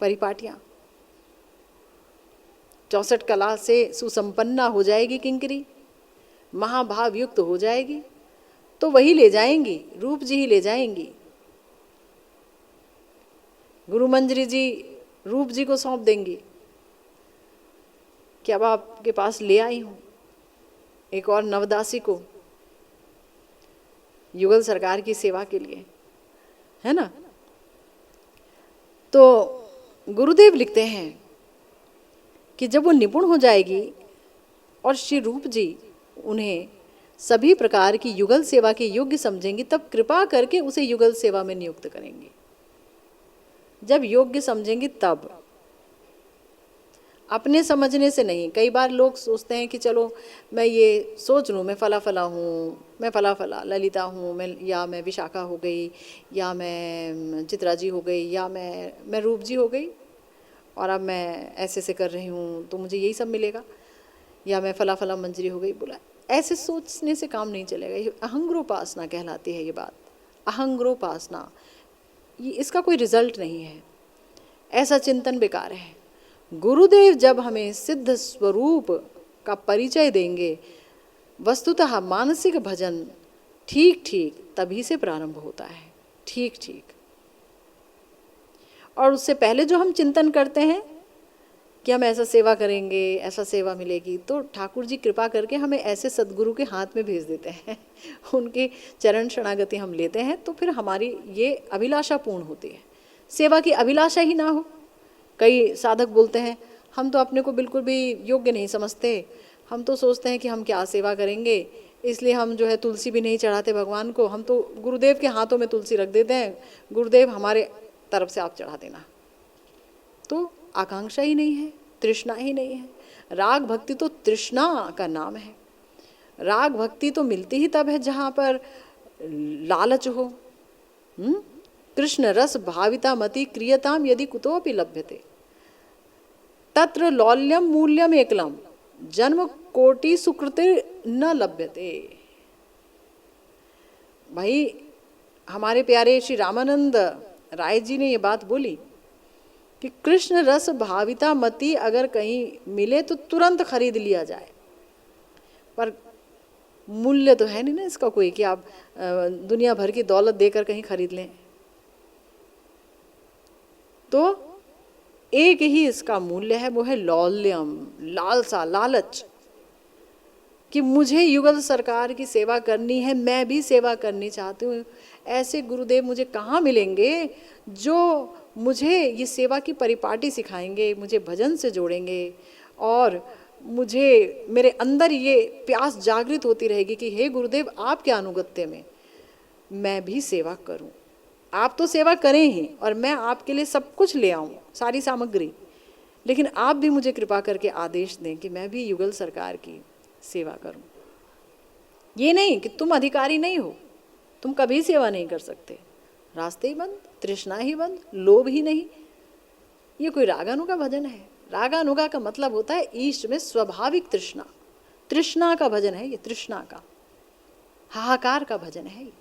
परिपाटियाँ। 64 कला से सुसंपन्ना हो जाएगी किंकरी, महाभाव युक्त हो जाएगी, तो वही ले जाएंगी, रूप जी ही ले जाएंगी। गुरु मंजरी जी रूप जी को सौंप देंगी कि अब आपके पास ले आई हूँ एक और नवदासी को युगल सरकार की सेवा के लिए, है ना। तो गुरुदेव लिखते हैं कि जब वो निपुण हो जाएगी और श्री रूप जी उन्हें सभी प्रकार की युगल सेवा के योग्य समझेंगी, तब कृपा करके उसे युगल सेवा में नियुक्त करेंगे। जब योग्य समझेंगी तब, अपने समझने से नहीं। कई बार लोग सोचते हैं कि चलो मैं ये सोच लूँ, मैं फला फला हूँ, मैं फला फला ललिता हूँ, मैं विशाखा हो गई, या मैं चित्रा जी हो गई, या मैं रूप जी हो गई, और अब मैं ऐसे से कर रही हूँ तो मुझे यही सब मिलेगा, या मैं फला फला मंजरी हो गई। बोला ऐसे सोचने से काम नहीं चलेगा। ये अहंग्रोपासना कहलाती है ये बात, अहंग्रोपासना। ये इसका कोई रिजल्ट नहीं है, ऐसा चिंतन बेकार है। गुरुदेव जब हमें सिद्ध स्वरूप का परिचय देंगे, वस्तुतः मानसिक भजन ठीक ठीक तभी से प्रारंभ होता है, ठीक ठीक। और उससे पहले जो हम चिंतन करते हैं कि हम ऐसा सेवा करेंगे, ऐसा सेवा मिलेगी, तो ठाकुर जी कृपा करके हमें ऐसे सद्गुरु के हाथ में भेज देते हैं उनके चरण शरणागति हम लेते हैं, तो फिर हमारी ये अभिलाषा पूर्ण होती है। सेवा की अभिलाषा ही ना हो। कई साधक बोलते हैं हम तो अपने को बिल्कुल भी योग्य नहीं समझते, हम तो सोचते हैं कि हम क्या सेवा करेंगे, इसलिए हम जो है तुलसी भी नहीं चढ़ाते भगवान को, हम तो गुरुदेव के हाथों में तुलसी रख देते हैं, गुरुदेव हमारे तरफ से आप चढ़ा देना। तो आकांक्षा ही नहीं है, तृष्णा ही नहीं है। राग भक्ति तो तृष्णा का नाम है। राग भक्ति तो मिलती ही तब है जहाँ पर लालच हो। कृष्ण रस भाविता मति क्रियताम यदि कुतोपि लभ्यते तत्र लौल्यम मूल्यम एकलम जन्म कोटि सुकृति न लभ्यते। भाई हमारे प्यारे श्री रामानंद राय जी ने ये बात बोली कि कृष्ण रस भाविता मति अगर कहीं मिले तो तुरंत खरीद लिया जाए, पर मूल्य तो है नहीं ना इसका कोई कि आप दुनिया भर की दौलत देकर कहीं खरीद लें। तो एक ही इसका मूल्य है, वो है लौल्यम, लालसा, लालच, कि मुझे युगल सरकार की सेवा करनी है, मैं भी सेवा करनी चाहती हूँ। ऐसे गुरुदेव मुझे कहाँ मिलेंगे जो मुझे ये सेवा की परिपाटी सिखाएंगे, मुझे भजन से जोड़ेंगे, और मुझे मेरे अंदर ये प्यास जागृत होती रहेगी कि हे गुरुदेव आपके अनुगत्य में मैं भी सेवा करूं। आप तो सेवा करें ही और मैं आपके लिए सब कुछ ले आऊं, सारी सामग्री, लेकिन आप भी मुझे कृपा करके आदेश दें कि मैं भी युगल सरकार की सेवा करूं। ये नहीं कि तुम अधिकारी नहीं हो, तुम कभी सेवा नहीं कर सकते, रास्ते ही बंद, तृष्णा ही बंद, लोभ ही नहीं। ये कोई रागानुगा भजन है? रागानुगा का मतलब होता है ईश्वर में स्वाभाविक तृष्णा। तृष्णा का भजन है ये, तृष्णा का, हाहाकार का भजन है ये।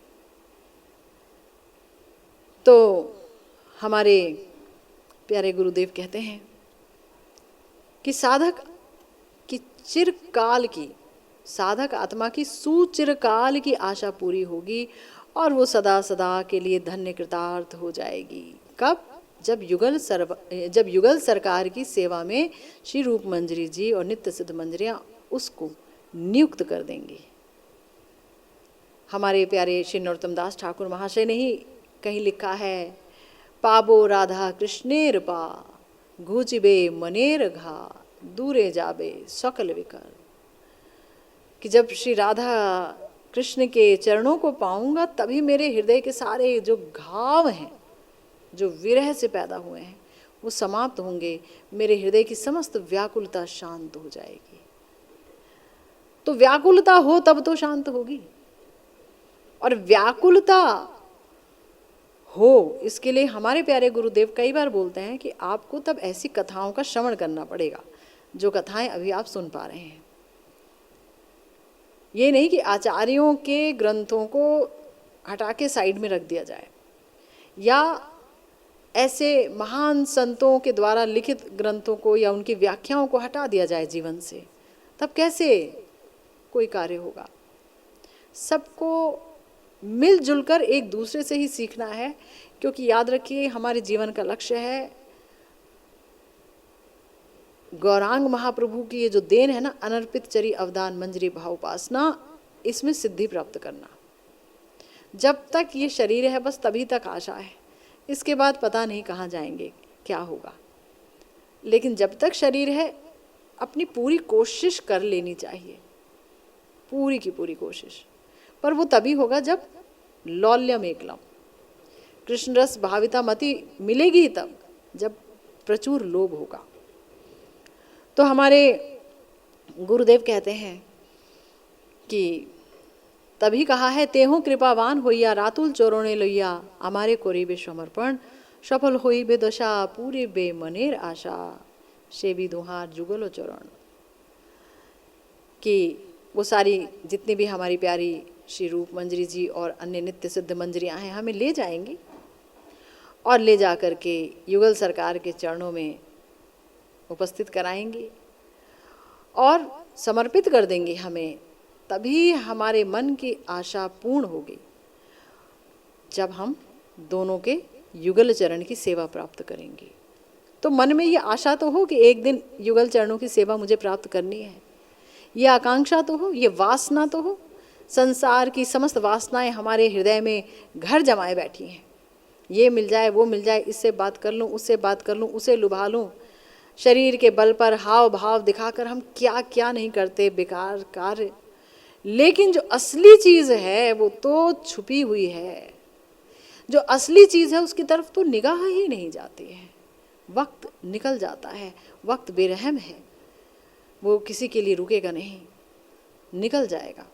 तो हमारे प्यारे गुरुदेव कहते हैं कि साधक की चिरकाल की, साधक आत्मा की सुचिरकाल की आशा पूरी होगी और वो सदा सदा के लिए धन्य कृतार्थ हो जाएगी। कब? जब युगल सरकार की सेवा में श्री रूप मंजरी जी और नित्य सिद्ध मंजरियाँ उसको नियुक्त कर देंगी। हमारे प्यारे श्री नरोत्तम दास ठाकुर महाशय ने ही कहीं लिखा है, पाबो राधा कृष्णेर पा घूचिबे मनेर घा दूरे जाबे सकल विकर, कि जब श्री राधा कृष्ण के चरणों को पाऊंगा तभी मेरे हृदय के सारे जो घाव हैं, जो विरह से पैदा हुए हैं, वो समाप्त होंगे, मेरे हृदय की समस्त व्याकुलता शांत हो जाएगी। तो व्याकुलता हो तब तो शांत होगी, और व्याकुलता हो इसके लिए हमारे प्यारे गुरुदेव कई बार बोलते हैं कि आपको तब ऐसी कथाओं का श्रवण करना पड़ेगा जो कथाएं अभी आप सुन पा रहे हैं। ये नहीं कि आचार्यों के ग्रंथों को हटा के साइड में रख दिया जाए, या ऐसे महान संतों के द्वारा लिखित ग्रंथों को या उनकी व्याख्याओं को हटा दिया जाए जीवन से, तब कैसे कोई कार्य होगा। सबको मिलजुल कर एक दूसरे से ही सीखना है, क्योंकि याद रखिए हमारे जीवन का लक्ष्य है गौरांग महाप्रभु की ये जो देन है ना, अनर्पित चरी अवदान मंजरी भाव उपासना, इसमें सिद्धि प्राप्त करना। जब तक ये शरीर है बस तभी तक आशा है, इसके बाद पता नहीं कहाँ जाएंगे, क्या होगा। लेकिन जब तक शरीर है अपनी पूरी कोशिश कर लेनी चाहिए, पूरी की पूरी कोशिश। पर वो तभी होगा जब लौल्यम एकलम, कृष्ण रस भाविता मति मिलेगी तब जब प्रचुर लोभ होगा। तो हमारे गुरुदेव कहते हैं कि तभी कहा है, तेहु कृपावान होइया रातुल चोरोने लोइया हमारे कोरीबे समर्पण सफल होई बे दशा पूरे बे मनेर आशा शेबी दुहार जुगलो चरण। कि वो सारी जितनी भी हमारी प्यारी श्री रूप मंजरी जी और अन्य नित्य सिद्ध मंजरियाँ हैं हमें ले जाएंगी और ले जा कर के युगल सरकार के चरणों में उपस्थित कराएंगी और समर्पित कर देंगी हमें। तभी हमारे मन की आशा पूर्ण होगी जब हम दोनों के युगल चरण की सेवा प्राप्त करेंगे। तो मन में ये आशा तो हो कि एक दिन युगल चरणों की सेवा मुझे प्राप्त करनी है, ये आकांक्षा तो हो, ये वासना तो हो। संसार की समस्त वासनाएं हमारे हृदय में घर जमाए बैठी हैं, ये मिल जाए वो मिल जाए, इससे बात कर लूँ उससे बात कर लूँ, उसे लुभा लूँ। शरीर के बल पर हाव भाव दिखाकर हम क्या क्या नहीं करते, बेकार कार्य। लेकिन जो असली चीज़ है वो तो छुपी हुई है। जो असली चीज़ है उसकी तरफ तो निगाह ही नहीं जाती है। वक्त निकल जाता है, वक्त बेरहम है, वो किसी के लिए रुकेगा नहीं, निकल जाएगा।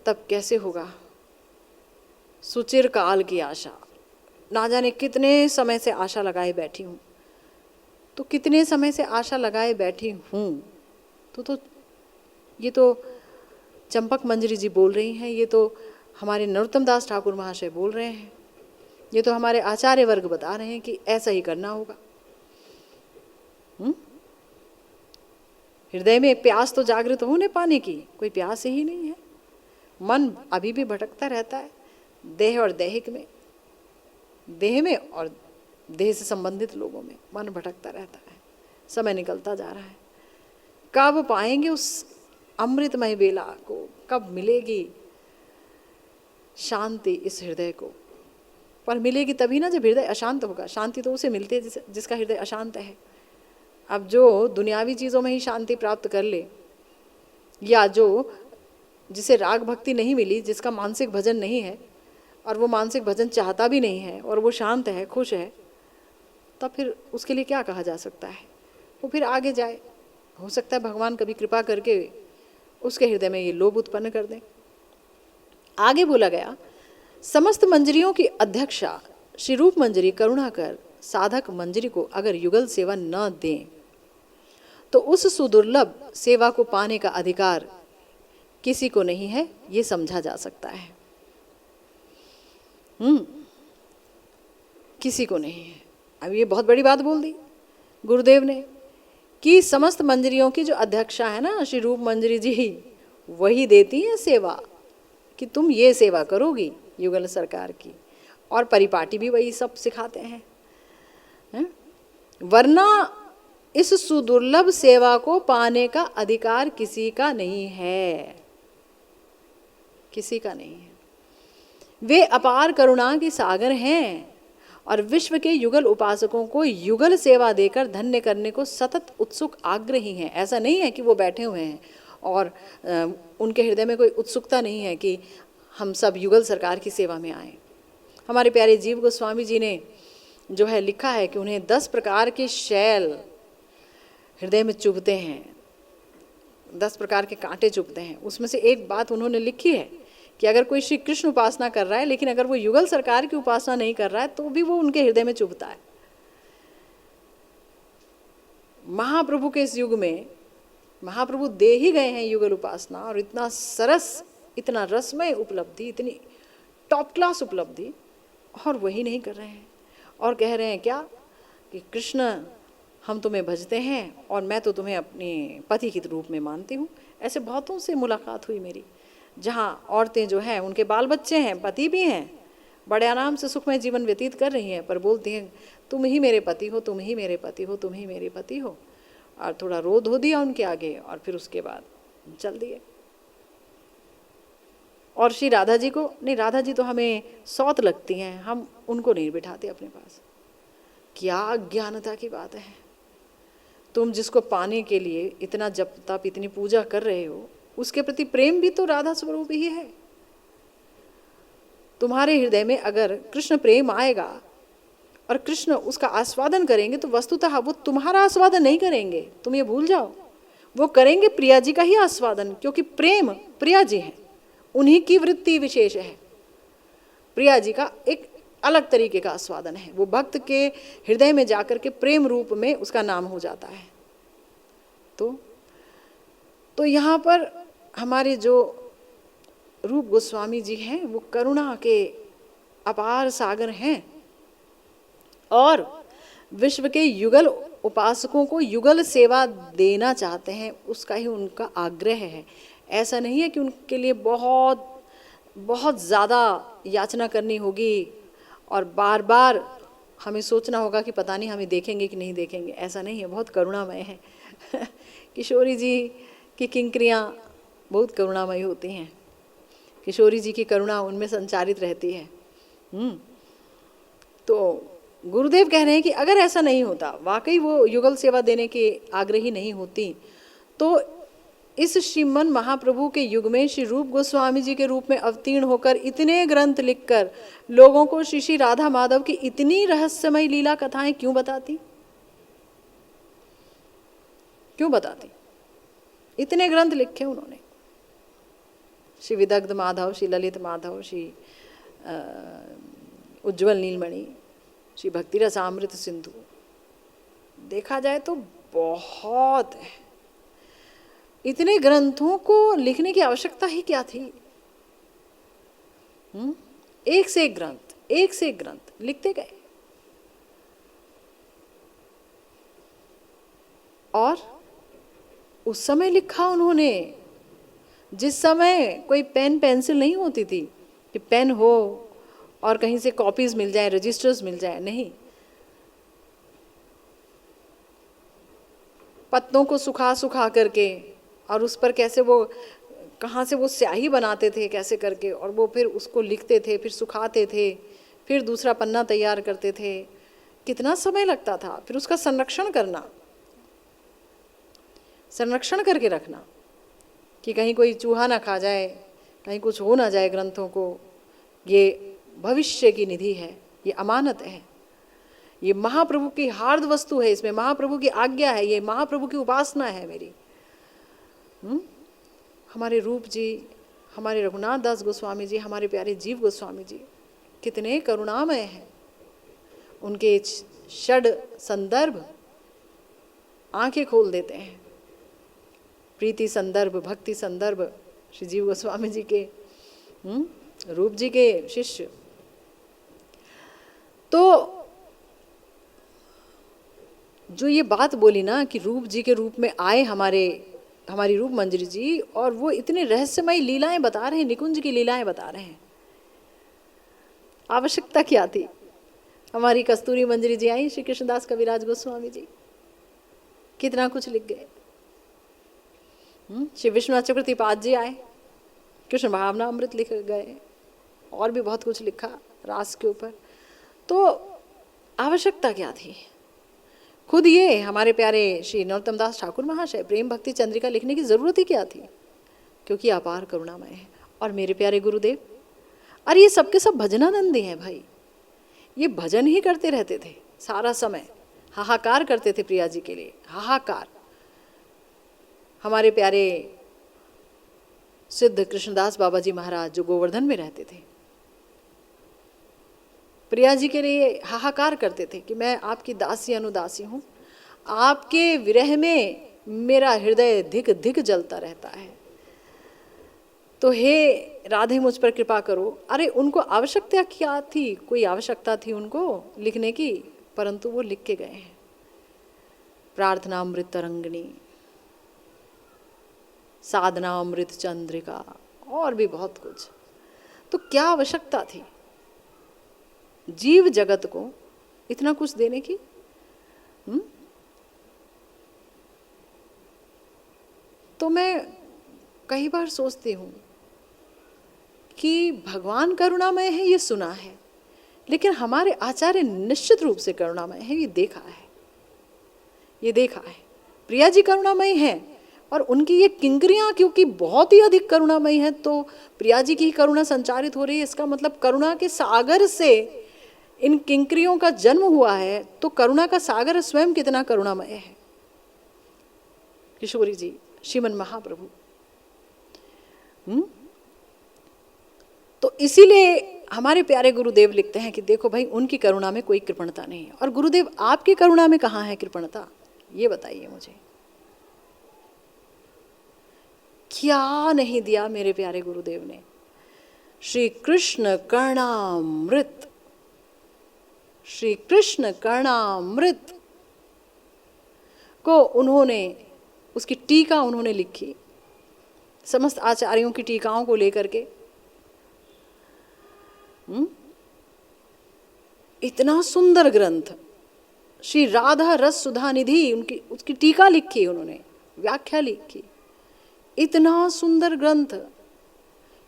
तब कैसे होगा? सुचिर काल की आशा, ना जाने कितने समय से आशा लगाए बैठी हूँ। तो कितने समय से आशा लगाए बैठी हूँ तो ये तो चंपक मंजरी जी बोल रही हैं, ये तो हमारे नरोत्तम दास ठाकुर महाशय बोल रहे हैं, ये तो हमारे आचार्य वर्ग बता रहे हैं कि ऐसा ही करना होगा। हृदय में प्यास तो जागृत होने पाने की कोई प्यास ही नहीं है। मन अभी भी भटकता रहता है देह और दैहिक में, देह में और देह से संबंधित लोगों में मन भटकता रहता है। समय निकलता जा रहा है। कब पाएंगे उस अमृतमय बेला को? कब मिलेगी शांति इस हृदय को? पर मिलेगी तभी ना जब हृदय अशांत होगा। शांति तो उसे मिलती है जिसका हृदय अशांत है। अब जो दुनियावी चीज़ों में ही शांति प्राप्त कर ले, या जो जिसे राग भक्ति नहीं मिली, जिसका मानसिक भजन नहीं है और वो मानसिक भजन चाहता भी नहीं है और वो शांत है, खुश है, तब फिर उसके लिए क्या कहा जा सकता है? वो फिर आगे जाए। हो सकता है भगवान कभी कृपा करके उसके हृदय में ये लोभ उत्पन्न कर दें। आगे बोला गया, समस्त मंजरियों की अध्यक्षा श्री रूप मंजरी करुणा कर साधक मंजरी को अगर युगल सेवा न दें तो उस सुदुर्लभ सेवा को पाने का अधिकार किसी को नहीं है, ये समझा जा सकता है। किसी को नहीं है। अब ये बहुत बड़ी बात बोल दी गुरुदेव ने कि समस्त मंजरियों की जो अध्यक्षा है ना श्री रूप मंजरी जी, वही देती हैं सेवा कि तुम ये सेवा करोगी युगल सरकार की, और परिपाटी भी वही सब सिखाते हैं। वरना इस सुदुर्लभ सेवा को पाने का अधिकार किसी का नहीं है, किसी का नहीं है। वे अपार करुणा के सागर हैं और विश्व के युगल उपासकों को युगल सेवा देकर धन्य करने को सतत उत्सुक आग्रही हैं। ऐसा नहीं है कि वो बैठे हुए हैं और उनके हृदय में कोई उत्सुकता नहीं है कि हम सब युगल सरकार की सेवा में आएं। हमारे प्यारे जीव गोस्वामी जी ने जो है लिखा है कि उन्हें 10 प्रकार के शैल हृदय में चुभते हैं, 10 प्रकार के कांटे चुभते हैं। उसमें से एक बात उन्होंने लिखी है कि अगर कोई श्री कृष्ण उपासना कर रहा है लेकिन अगर वो युगल सरकार की उपासना नहीं कर रहा है तो भी वो उनके हृदय में चुभता है। महाप्रभु के इस युग में महाप्रभु दे ही गए हैं युगल उपासना, और इतना सरस, इतना रसमय उपलब्धि, इतनी टॉप क्लास उपलब्धि, और वही नहीं कर रहे हैं। और कह रहे हैं क्या कि कृष्ण हम तुम्हें भजते हैं और मैं तो तुम्हें अपने पति के रूप में मानती हूँ। ऐसे बहुतों से मुलाकात हुई मेरी, जहाँ औरतें जो हैं उनके बाल बच्चे हैं, पति भी हैं, बड़े आराम से सुखमय जीवन व्यतीत कर रही हैं, पर बोलती हैं तुम ही मेरे पति हो, तुम ही मेरे पति हो, तुम ही मेरे पति हो। और थोड़ा रो धो दिया उनके आगे और फिर उसके बाद चल दिए। और श्री राधा जी को नहीं, राधा जी तो हमें सौत लगती हैं, हम उनको नहीं बिठाते अपने पास। क्या अज्ञानता की बात है। तुम जिसको पाने के लिए इतना जप तप, इतनी पूजा कर रहे हो, उसके प्रति प्रेम भी तो राधा स्वरूप ही है। तुम्हारे हृदय में अगर कृष्ण प्रेम आएगा और कृष्ण उसका आस्वादन करेंगे तो वस्तुतः वो तुम्हारा आस्वादन नहीं करेंगे, तुम ये भूल जाओ। वो करेंगे प्रिया जी का ही आस्वादन, क्योंकि प्रेम प्रिया जी है, उन्हीं की वृत्ति विशेष है। प्रिया जी का एक अलग तरीके का आस्वादन है, वो भक्त के हृदय में जाकर के प्रेम रूप में उसका नाम हो जाता है। तो यहाँ पर हमारे जो रूप गोस्वामी जी हैं वो करुणा के अपार सागर हैं और विश्व के युगल उपासकों को युगल सेवा देना चाहते हैं, उसका ही उनका आग्रह है। ऐसा नहीं है कि उनके लिए बहुत बहुत ज़्यादा याचना करनी होगी और बार बार हमें सोचना होगा कि पता नहीं हमें देखेंगे कि नहीं देखेंगे, ऐसा नहीं है, बहुत करुणामय है। किशोरी जी की किंकरियाँ बहुत करुणामयी होती हैं, किशोरी जी की करुणा उनमें संचारित रहती है। तो गुरुदेव कह रहे हैं कि अगर ऐसा नहीं होता, वाकई वो युगल सेवा देने के आग्रही नहीं होती, तो इस श्रीमन महाप्रभु के युग में श्री रूप गोस्वामी जी के रूप में अवतीर्ण होकर इतने ग्रंथ लिखकर लोगों को श्री श्री राधा माधव की इतनी रहस्यमय लीला कथाएं क्यों बताती, क्यों बताती? इतने ग्रंथ लिखे उन्होंने, श्री विदग्ध माधव, श्री ललित माधव, श्री उज्ज्वल नीलमणि, श्री भक्ति रसामृत सिंधु, देखा जाए तो बहुत है। इतने ग्रंथों को लिखने की आवश्यकता ही क्या थी? एक से एक ग्रंथ, एक से एक ग्रंथ लिखते गए। और उस समय लिखा उन्होंने जिस समय कोई पेन पेंसिल नहीं होती थी कि पेन हो और कहीं से कॉपीज मिल जाए, रजिस्टर्स मिल जाए, नहीं। पत्तों को सुखा सुखा करके और उस पर कैसे वो, कहाँ से वो स्याही बनाते थे कैसे करके, और वो फिर उसको लिखते थे, फिर सुखाते थे, फिर दूसरा पन्ना तैयार करते थे। कितना समय लगता था। फिर उसका संरक्षण करना, संरक्षण करके रखना कि कहीं कोई चूहा ना खा जाए, कहीं कुछ हो ना जाए ग्रंथों को। ये भविष्य की निधि है, ये अमानत है, ये महाप्रभु की हार्द वस्तु है, इसमें महाप्रभु की आज्ञा है, ये महाप्रभु की उपासना है मेरी। हमारे रूप जी, हमारे रघुनाथ दास गोस्वामी जी, हमारे प्यारे जीव गोस्वामी जी कितने करुणामय हैं। उनके षड संदर्भ आंखें खोल देते हैं। प्रीति संदर्भ, भक्ति संदर्भ, श्री जीव गोस्वामी जी के रूप जी के शिष्य। तो जो ये बात बोली ना कि रूप जी के रूप में आए हमारी रूप मंजरी जी, और वो इतने रहस्यमय लीलाएं बता रहे हैं, निकुंज की लीलाएं बता रहे हैं। आवश्यकता क्या थी? हमारी कस्तूरी मंजरी जी आई, श्री कृष्णदास कविराज गोस्वामी जी कितना कुछ लिख गए। श्री विश्वनाथ चक्रवर्ती जी आए, कृष्ण भावना अमृत लिख गए, और भी बहुत कुछ लिखा रास के ऊपर। तो आवश्यकता क्या थी? खुद ये हमारे प्यारे श्री नरोत्तम दास ठाकुर महाशय प्रेम भक्ति चंद्रिका लिखने की जरूरत ही क्या थी? क्योंकि अपार करुणामय है। और मेरे प्यारे गुरुदेव, अरे ये सबके सब भजनानंदी हैं भाई, ये भजन ही करते रहते थे सारा समय, हाहाकार करते थे प्रिया जी के लिए, हाहाकार। हमारे प्यारे सिद्ध कृष्णदास बाबा जी महाराज जो गोवर्धन में रहते थे, प्रिया जी के लिए हाहाकार करते थे कि मैं आपकी दासी अनुदासी हूँ, आपके विरह में मेरा हृदय धिक धिक जलता रहता है, तो हे राधे मुझ पर कृपा करो। अरे उनको आवश्यकता क्या थी? कोई आवश्यकता थी उनको लिखने की? परंतु वो लिख के गए हैं। प्रार्थना अमृत तरंगिणी, साधना अमृत चंद्रिका, और भी बहुत कुछ। तो क्या आवश्यकता थी जीव जगत को इतना कुछ देने की? तो मैं कई बार सोचती हूँ कि भगवान करुणामय है, ये सुना है, लेकिन हमारे आचार्य निश्चित रूप से करुणामय है, ये देखा है, ये देखा है। प्रिया जी करुणामय है, और उनकी ये किंकरियाँ क्योंकि बहुत ही अधिक करुणामयी है, तो प्रिया जी की करुणा संचारित हो रही है। इसका मतलब करुणा के सागर से इन किंकरियों का जन्म हुआ है, तो करुणा का सागर स्वयं कितना करुणामय है। किशोरी जी, श्रीमन महाप्रभु। तो इसीलिए हमारे प्यारे गुरुदेव लिखते हैं कि देखो भाई, उनकी करुणा में कोई कृपणता नहीं है। और गुरुदेव आपकी करुणा में कहाँ है कृपणता? ये बताइए मुझे, क्या नहीं दिया मेरे प्यारे गुरुदेव ने? श्री कृष्ण कर्णामृत, श्री कृष्ण कर्णामृत को उन्होंने, उसकी टीका उन्होंने लिखी, समस्त आचार्यों की टीकाओं को लेकर के। इतना सुंदर ग्रंथ, श्री राधा रस सुधा निधि, उनकी उसकी टीका लिखी उन्होंने, व्याख्या लिखी। इतना सुंदर ग्रंथ,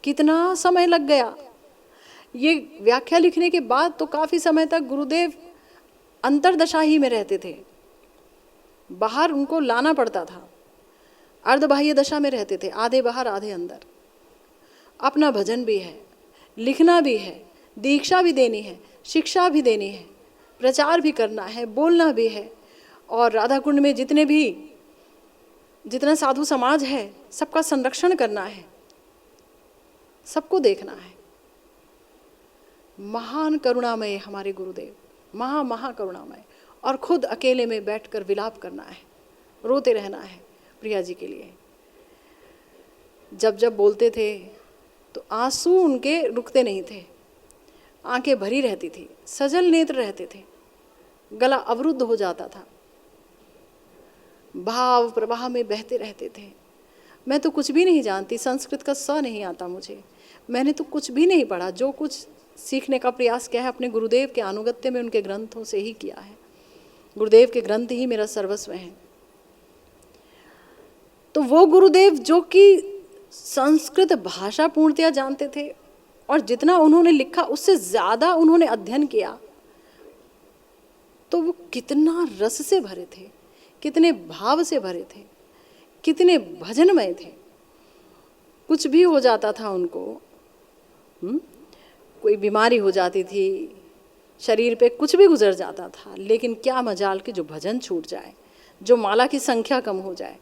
कितना समय लग गया। ये व्याख्या लिखने के बाद तो काफी समय तक गुरुदेव अंतरदशा ही में रहते थे, बाहर उनको लाना पड़ता था, अर्धबाह्य दशा में रहते थे, आधे बाहर आधे अंदर। अपना भजन भी है, लिखना भी है, दीक्षा भी देनी है, शिक्षा भी देनी है, प्रचार भी करना है, बोलना भी है, और राधा कुंड में जितना साधु समाज है सबका संरक्षण करना है, सबको देखना है। महान करुणामय हमारे गुरुदेव, महा करुणामय, और खुद अकेले में बैठकर विलाप करना है, रोते रहना है प्रिया जी के लिए। जब जब बोलते थे तो आंसू उनके रुकते नहीं थे, आंखें भरी रहती थी, सजल नेत्र रहते थे, गला अवरुद्ध हो जाता था, भाव प्रवाह में बहते रहते थे। मैं तो कुछ भी नहीं जानती, संस्कृत का स नहीं आता मुझे, मैंने तो कुछ भी नहीं पढ़ा, जो कुछ सीखने का प्रयास किया है अपने गुरुदेव के अनुगत्य में, उनके ग्रंथों से ही किया है। गुरुदेव के ग्रंथ ही मेरा सर्वस्व है। तो वो गुरुदेव जो कि संस्कृत भाषा पूर्णतया जानते थे, और जितना उन्होंने लिखा उससे ज़्यादा उन्होंने अध्ययन किया, तो वो कितना रस से भरे थे, कितने भाव से भरे थे, कितने भजनमय थे। कुछ भी हो जाता था उनको, कोई बीमारी हो जाती थी, शरीर पे कुछ भी गुजर जाता था, लेकिन क्या मजाल कि जो भजन छूट जाए, जो माला की संख्या कम हो जाए,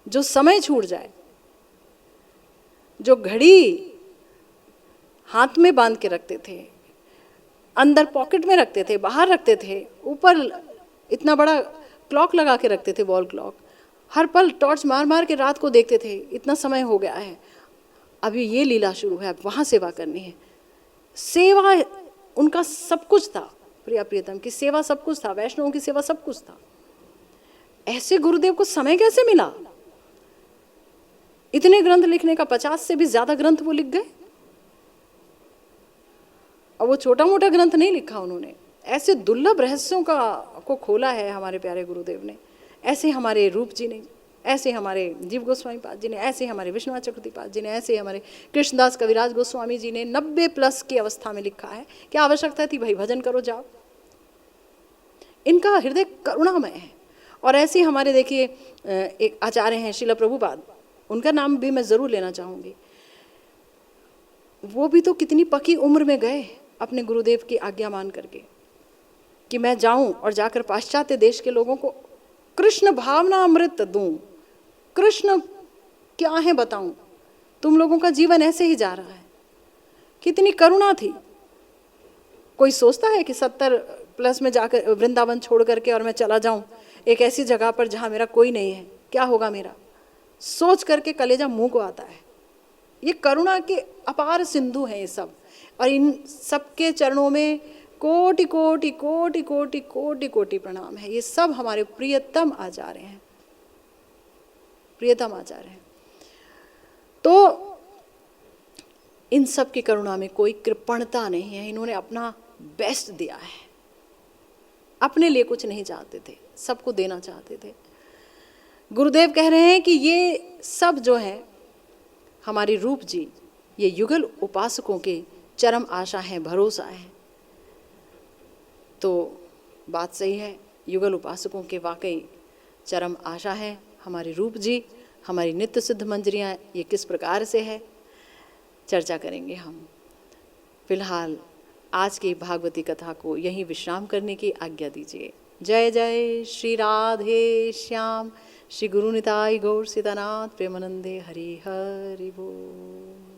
जो समय छूट जाए, जो घड़ी हाथ में बांध के रखते थे, अंदर पॉकेट में रखते थे, बाहर रखते थे, ऊपर इतना बड़ा क्लॉक लगा के रखते थे, वॉल क्लॉक, हर पल टॉर्च मार मार के रात को देखते थे, इतना समय हो गया है, अभी ये लीला शुरू है, अब वहाँ सेवा करनी है। सेवा उनका सब कुछ था, प्रिया प्रियतम की सेवा सब कुछ था, वैष्णवों की सेवा सब कुछ था। ऐसे गुरुदेव को समय कैसे मिला? इतने ग्रंथ लिखने का, 50 से भी ज्यादा ग्रंथ वो लिख गए, और वो छोटा मोटा ग्रंथ नहीं लिखा उन्होंने, ऐसे दुर्लभ रहस्यों को खोला है हमारे प्यारे गुरुदेव ने। ऐसे हमारे रूप जी ने, ऐसे हमारे जीव गोस्वामी पाद जी ने, ऐसे हमारे विश्वनाथ चक्रवर्ती पाद जी ने, ऐसे हमारे कृष्णदास कविराज गोस्वामी जी ने 90+ की अवस्था में लिखा है। क्या आवश्यकता थी भाई, भजन करो जाओ। इनका हृदय करुणामय है। और ऐसे हमारे देखिए एक आचार्य हैं श्रील प्रभुपाद, उनका नाम भी मैं ज़रूर लेना चाहूँगी। वो भी तो कितनी पकी उम्र में गए अपने गुरुदेव की आज्ञा मान करके कि मैं जाऊं और जाकर पाश्चात्य देश के लोगों को कृष्ण भावना अमृत दूं, कृष्ण क्या है बताऊं, तुम लोगों का जीवन ऐसे ही जा रहा है। कितनी करुणा थी। कोई सोचता है कि 70+ में जाकर वृंदावन छोड़ करके और मैं चला जाऊं एक ऐसी जगह पर जहां मेरा कोई नहीं है, क्या होगा मेरा? सोच करके कलेजा मुंह को आता है। ये करुणा के अपार सिंधु हैं ये सब, और इन सबके चरणों में कोटि कोटि कोटि कोटि कोटि कोटि प्रणाम है। ये सब हमारे प्रियतम आचार्य हैं, प्रियतम आचार्य हैं। तो इन सब की करुणा में कोई कृपणता नहीं है। इन्होंने अपना बेस्ट दिया है, अपने लिए कुछ नहीं चाहते थे, सबको देना चाहते थे। गुरुदेव कह रहे हैं कि ये सब जो है हमारे रूप जी, ये युगल उपासकों के चरम आशा है, भरोसा है। तो बात सही है, युगल उपासकों के वाकई चरम आशा है हमारे रूप जी। हमारी नित्य सिद्ध मंजरियाँ ये किस प्रकार से है, चर्चा करेंगे हम। फिलहाल आज की भागवती कथा को यहीं विश्राम करने की आज्ञा दीजिए। जय जय श्री राधे श्याम, श्री गुरु निताई गौर सीतानाथ प्रेमानंदे हरि हरि बोल।